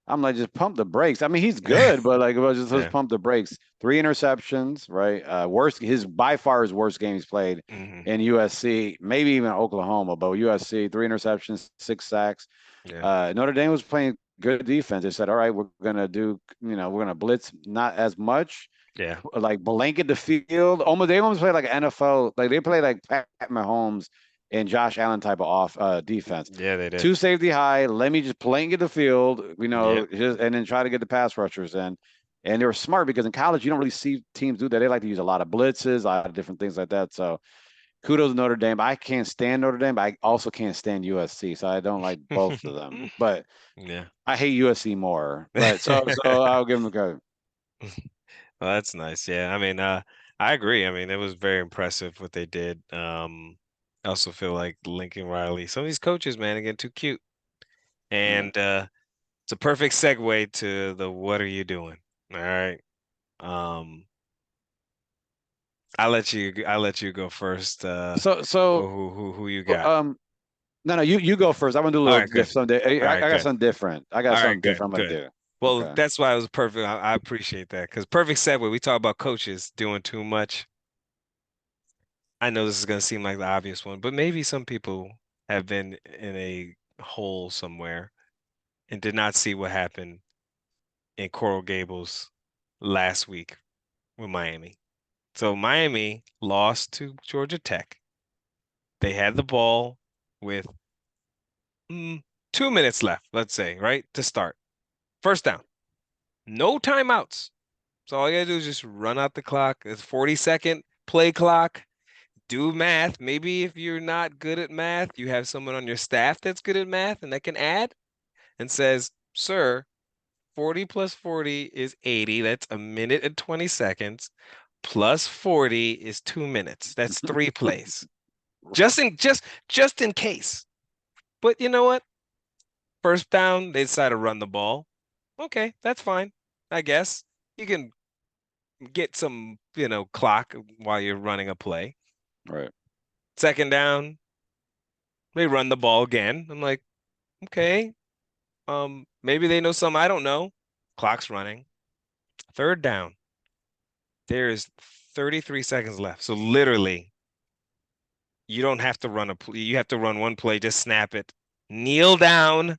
I'm like, just pump the brakes. I mean, he's good, but like, well, just let's Yeah. pump the brakes. 3 interceptions, right? Worst, by far his worst game he's played Hmm. in USC, maybe even Oklahoma, but USC, 3 interceptions, 6 sacks. Yeah. Notre Dame was playing good defense. They said, all right, we're gonna blitz not as much, Yeah. like blanket the field. They almost play like NFL, like they play like Pat Mahomes and Josh Allen type of off defense. Yeah. They did. 2 safety high. Let me just blanket the field, Yeah. and then try to get the pass rushers in. And they were smart because in college you don't really see teams do that. They like to use a lot of blitzes, a lot of different things like that. So kudos to Notre Dame. I can't stand Notre Dame, but I also can't stand USC. So I don't like both of them. But Yeah. I hate USC more. But so I'll give them a go. Well, that's nice. Yeah. I mean, I agree. I mean, it was very impressive what they did. I also feel like Lincoln Riley, some of these coaches, man, are getting too cute. Yeah. And it's a perfect segue to the what are you doing? All right. Um, I'll let you go first. So so Who you got? no, you go first. I'm gonna do a All little right, good. something. All I right, got good. something different. I got All right, something good, different. I'm good. gonna do. Well, Okay. that's why it was perfect. I appreciate that because perfect segue. We talk about coaches doing too much. I know this is going to seem like the obvious one, but maybe some people have been in a hole somewhere and did not see what happened in Coral Gables last week with Miami. So Miami lost to Georgia Tech. They had the ball with 2 minutes left, let's say, right? To start. First down. No timeouts. So all you gotta do is just run out the clock. It's 40-second play clock. Do math. Maybe if you're not good at math, you have someone on your staff that's good at math and that can add and says, sir, 40 plus 40 is 80. That's a minute and 20 seconds. Plus 40 is 2 minutes. That's three plays. Just in case. But you know what? First down, they decide to run the ball. Okay, that's fine. I guess. You can get some, clock while you're running a play. Right. Second down, they run the ball again. I'm like, okay, maybe they know something I don't know. Clock's running. Third down, there is 33 seconds left. So literally, you don't have to run a play. You have to run one play, just snap it, kneel down,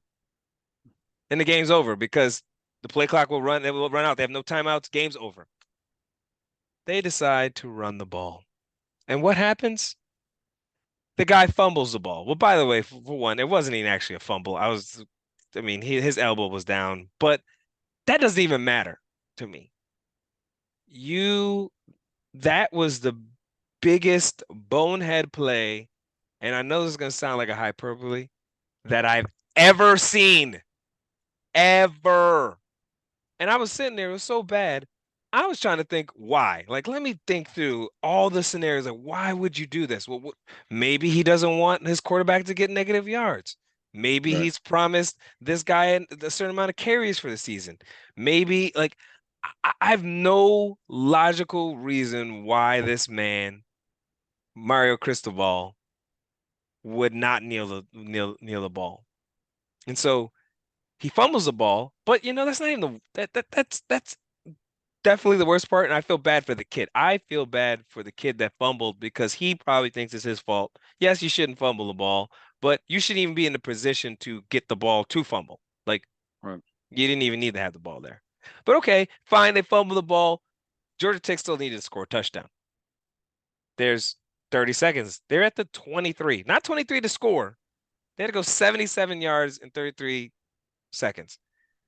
and the game's over because the play clock will run. It will run out. They have no timeouts. Game's over. They decide to run the ball. And what happens? The guy fumbles the ball. Well, by the way, for one, it wasn't even actually a fumble. I mean, his elbow was down, but that doesn't even matter to me. You, that was the biggest bonehead play, and I know this is going to sound like a hyperbole, that I've ever seen. Ever. And I was sitting there, it was so bad. I was trying to think why. Like, let me think through all the scenarios. Like, why would you do this? Well, maybe he doesn't want his quarterback to get negative yards. Maybe Right. he's promised this guy a certain amount of carries for the season. Maybe, like, I have no logical reason why this man, Mario Cristobal, would not kneel the ball. And so he fumbles the ball, but that's not even that's definitely the worst part, and I feel bad for the kid. I feel bad for the kid that fumbled because he probably thinks it's his fault. Yes, you shouldn't fumble the ball, but you shouldn't even be in the position to get the ball to fumble. Like Right. you didn't even need to have the ball there. But okay, fine, they fumble the ball. Georgia Tech still needed to score a touchdown. There's 30 seconds. They're at the 23, not 23 to score. They had to go 77 yards in 33 seconds.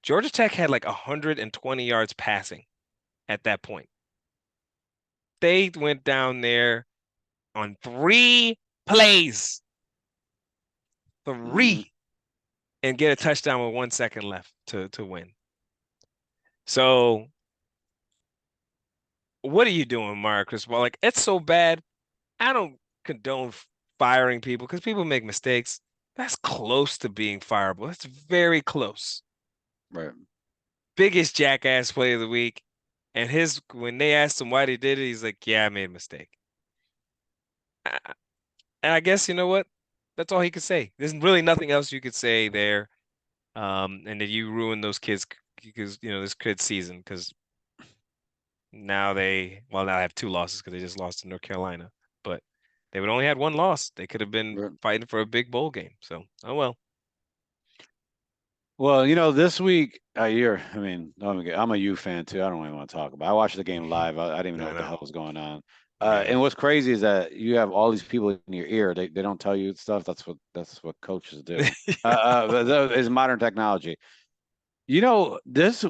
Georgia Tech had like 120 yards passing at that point. They went down there on three plays, Mm-hmm. three, and get a touchdown with 1 second left to win. So what are you doing, Mario Cristobal? Like, it's so bad. I don't condone firing people because people make mistakes. That's close to being fireable. That's very close. Right. Biggest jackass play of the week. And when they asked him why they did it, he's like, "Yeah, I made a mistake." And I guess you know what? That's all he could say. There's really nothing else you could say there. And that you ruined those kids because this kid's season because now I have two losses because they just lost to North Carolina, but they would only had one loss. They could have been Right. fighting for a big bowl game. So, oh well. Well, this week, I mean, I'm a U fan too. I don't even want to talk about it. I watched the game live. I didn't even know I what the know. hell was going on. Yeah. And what's crazy is that you have all these people in your ear. They don't tell you stuff. That's what coaches do. But that is modern technology. This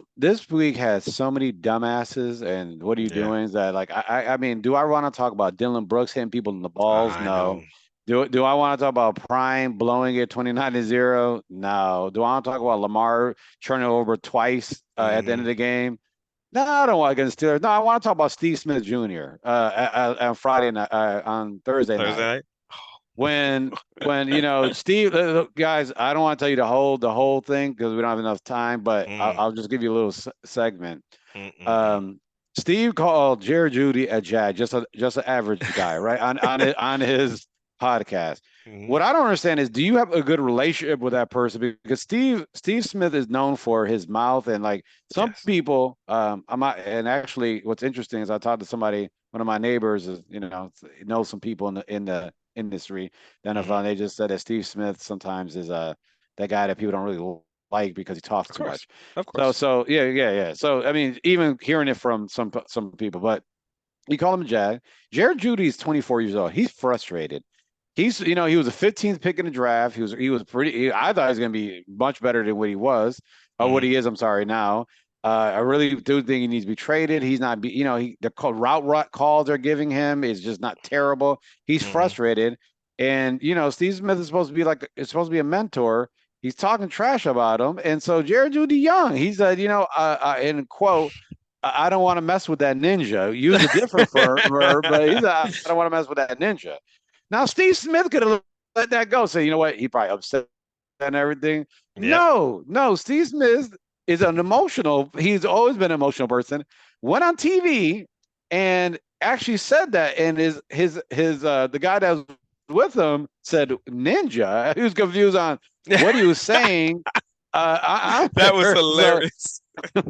week has so many dumbasses and what are you Yeah. doing? Is that like I mean, do I want to talk about Dylan Brooks hitting people in the balls? I No. know. Do I want to talk about Prime blowing it 29-0? No. Do I want to talk about Lamar turning over twice at the end Hmm. of the game? No, I don't want against Steelers. No, I want to talk about Steve Smith Jr. On Friday night, on Thursday Thursday night night. when Steve, guys, I don't want to tell you the whole thing because we don't have enough time, but Mm, I'll just give you a little segment. mm, mm, mm. um Steve called Jared Judy a jag, just an average guy, right? On his podcast. Hmm. What I don't understand is, do you have a good relationship with that person? Because Steve Smith is known for his mouth, and like some Yes. people, I'm not. And actually, what's interesting is I talked to somebody, one of my neighbors, is knows some people in the industry, the NFL, Hmm. and they just said that Steve Smith sometimes is that guy that people don't really like because he talks Of too course. much. Of So course. so yeah, yeah, yeah. So I mean, even hearing it from some people, but you call him Jag. Jared Judy is 24 years old. He's frustrated. he was a 15th pick in the draft. He was I thought he was going to be much better than what he was, or what Hmm. he is. I'm sorry now. I really do think he needs to be traded. He's not, the route calls they're giving him is just not terrible. He's Hmm. frustrated, and Steve Smith is supposed to be a mentor. He's talking trash about him, and so Jared Judy Young, he said, in quote, I don't want to mess with that ninja. Use a different verb, but he said, I don't want to mess with that ninja. Now, Steve Smith could have let that go. Say, you know what? He probably upset and everything. Yep. No, no. Steve Smith is an emotional. He's always been an emotional person. Went on TV and actually said that, and his the guy that was with him said ninja. He was confused on what he was saying out That was there. So, hilarious.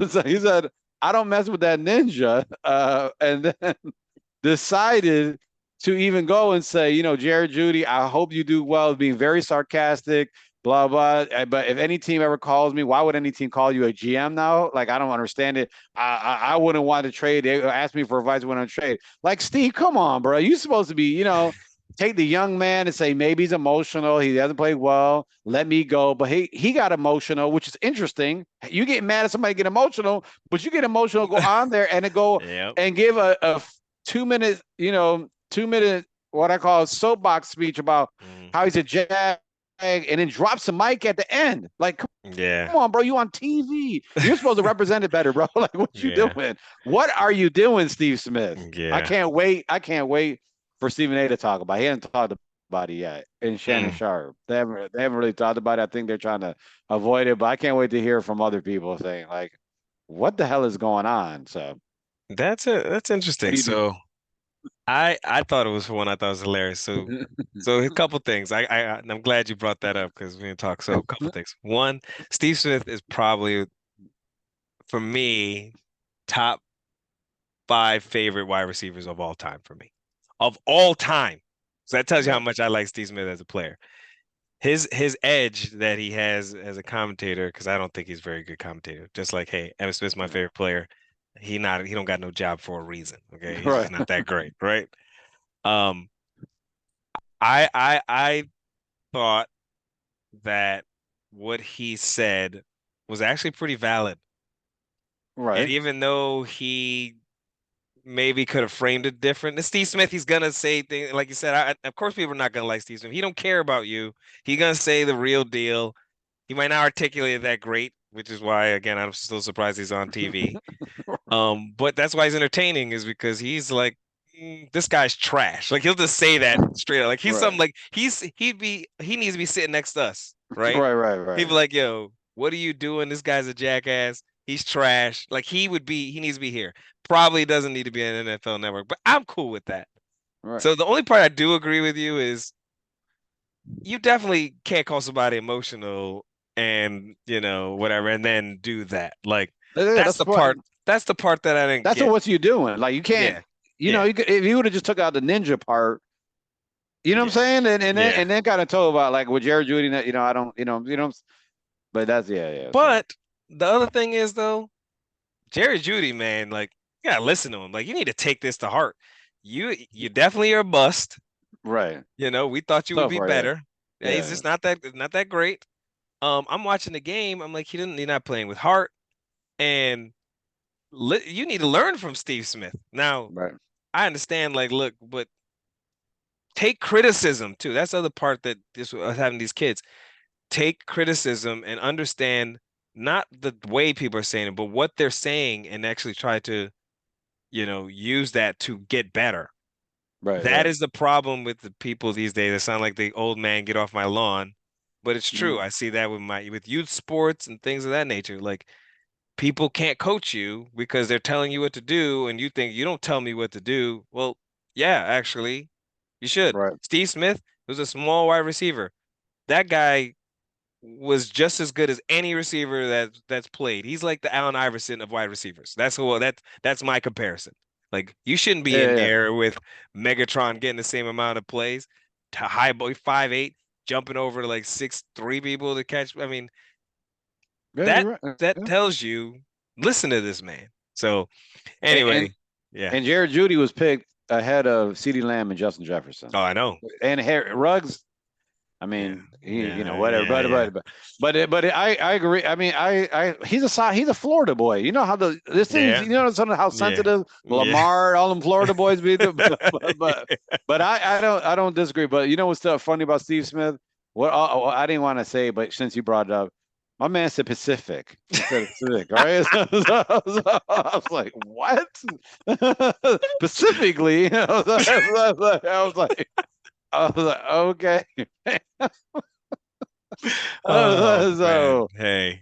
so he said, "I don't mess with that ninja," and then decided to even go and say, Jared Judy, I hope you do well, being very sarcastic, blah, blah. But if any team ever calls me, why would any team call you a GM now? Like, I don't understand it. I wouldn't want to trade. They asked me for advice when I trade. Like, Steve, come on, bro. You're supposed to be, take the young man and say maybe he's emotional. He hasn't played well. Let me go. But he got emotional, which is interesting. You get mad at somebody get emotional, but you get emotional, go on there and go Yep. and give a 2 minute, 2 minute what I call a soapbox speech about Mm. how he's a jag, and then drops the mic at the end. Like, come Yeah. on, bro, you on TV. You're supposed to represent it better, bro. Like, what you Yeah. doing? What are you doing, Steve Smith? I Yeah. can't wait. I can't wait for Stephen A to talk about it. He hasn't talked about it yet. And Shannon Mm. Sharp. They haven't really talked about it. I think they're trying to avoid it, but I can't wait to hear from other people saying, like, what the hell is going on? So That's what interesting. do you So I thought it was one I thought was hilarious. do? So a couple things. I'm glad you brought that up because we didn't talk. So a couple things. One, Steve Smith is probably for me top five favorite wide receivers of all time for me. Of all time. So that tells you how Right. much I like Steve Smith as a player. His edge that he has as a commentator, because I don't think he's a very good commentator. Just like, hey, Evan Smith's my favorite player. He don't got no job for a reason. Okay. He's just Right. not that great, right? Um, I thought that what he said was actually pretty valid. And Right. even though he maybe could have framed it different, and Steve Smith, he's gonna say things like you said. Of course, people are not gonna like Steve Smith. He don't care about you. He's gonna say the real deal. He might not articulate it that great, which is why, again, I'm still surprised he's on TV. But that's why he's entertaining, is because he's like, this guy's trash. Like he'll just say that straight up. Like he's something Right. like he needs to be sitting next to us, right? Right. Right. He'd be Right. like, yo, what are you doing? This guy's a jackass. He's trash. Like he needs to be here. Probably doesn't need to be an NFL network, but I'm cool with that. Right. So the only part I do agree with you is you definitely can't call somebody emotional and, whatever, and then do that. Like Yeah, that's that's the what. part that's the part that I didn't That's get. what you doing. Like you can't. Yeah. Yeah. If you would have just took out the ninja part, you know what I'm Yeah. saying, Yeah. and then kind of told about like with Jared Judy. I don't. But that's yeah, yeah. So But the other thing is though, Jerry Judy, man, like you gotta listen to him. Like you need to take this to heart. You definitely are a bust. right. We thought you would So be far, yeah, better. Yeah, he's yeah, just not that great. I'm watching the game. I'm like, he's not playing with heart. And you need to learn from Steve Smith. Now, right, I understand, like, look, but take criticism too. That's the other part that this was having these kids. Take criticism and understand not the way people are saying it, but what they're saying and actually try to, use that to get better. right, That right. is the problem with the people these days. They sound like the old man, get off my lawn. But it's true. Mm, I see that with youth sports and things of that nature. Like people can't coach you because they're telling you what to do, and you think you don't tell me what to do. Well, yeah, actually, you should. right. Steve Smith was a small wide receiver. That guy was just as good as any receiver that's played. He's like the Allen Iverson of wide receivers. That's my comparison. Like you shouldn't be Yeah, in yeah, there with Megatron getting the same amount of plays to high boy 5'8", jumping over like 6'3" people to catch. I mean, yeah. that You're right. that Yeah. tells you listen to this man. So And anyway, yeah. and Jared Judy was picked ahead of CeeDee Lamb and Justin Jefferson. Oh, I know. And Ruggs, I Yeah, mean, yeah, whatever, yeah, yeah, I agree. I mean, he's a Florida boy. You know how this thing, yeah, how yeah, sensitive yeah. Lamar, all them Florida boys be. But I don't disagree. But you know what's funny about Steve Smith? What I didn't want to say, but since you brought it up, my man said Pacific instead of Pacific, right? I was like, what? Specifically, I was like, okay. Oh man, So, hey,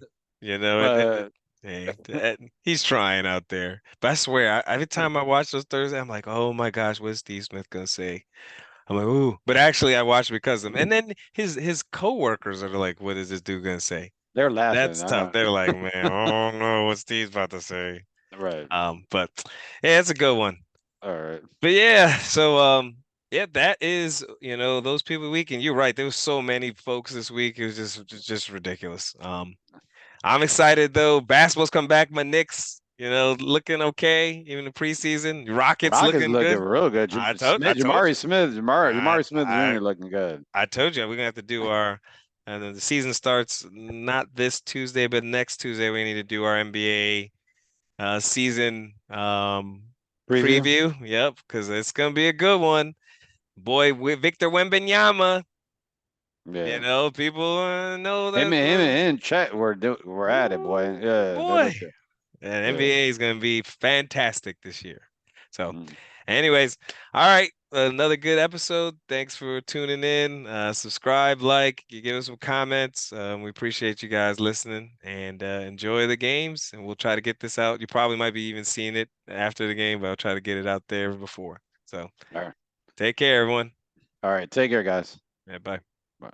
but hey, he's trying out there. But I swear, every time I watch those Thursday, I'm like, oh my gosh, what's Steve Smith gonna say? I'm like, ooh. But actually, I watch because of him. And then his coworkers are like, what is this dude gonna say? they're laughing. That's I tough. know. They're like, man, I don't know what Steve's about to say. Right. But yeah, it's a good one. All right. But yeah, so yeah, that is, those people week, and you're right. There was so many folks this week. It was just ridiculous. I'm excited though. Basketball's come back. My Knicks, looking okay, even the preseason. Rockets Rockets looking looking good. real good. I told you. I Jamari Smith I Jr. looking good. I told you we're gonna have to do our, and then the season starts not this Tuesday, but next Tuesday. We need to do our NBA season Preview. preview. Yep, because it's gonna be a good one. Boy, with Victor Wembanyama, Yeah. people know Him that. and Chet were at it, boy. Ooh, Yeah, they boy. looked good. And Yeah. NBA is going to be fantastic this year. So, Mm. anyways, all right. Another good episode. Thanks for tuning in. Subscribe, like, you give us some comments. We appreciate you guys listening and enjoy the games. And we'll try to get this out. You probably might be even seeing it after the game, but I'll try to get it out there before. So, All right. take care, everyone. All right. Take care, guys. Yeah, bye. Bye.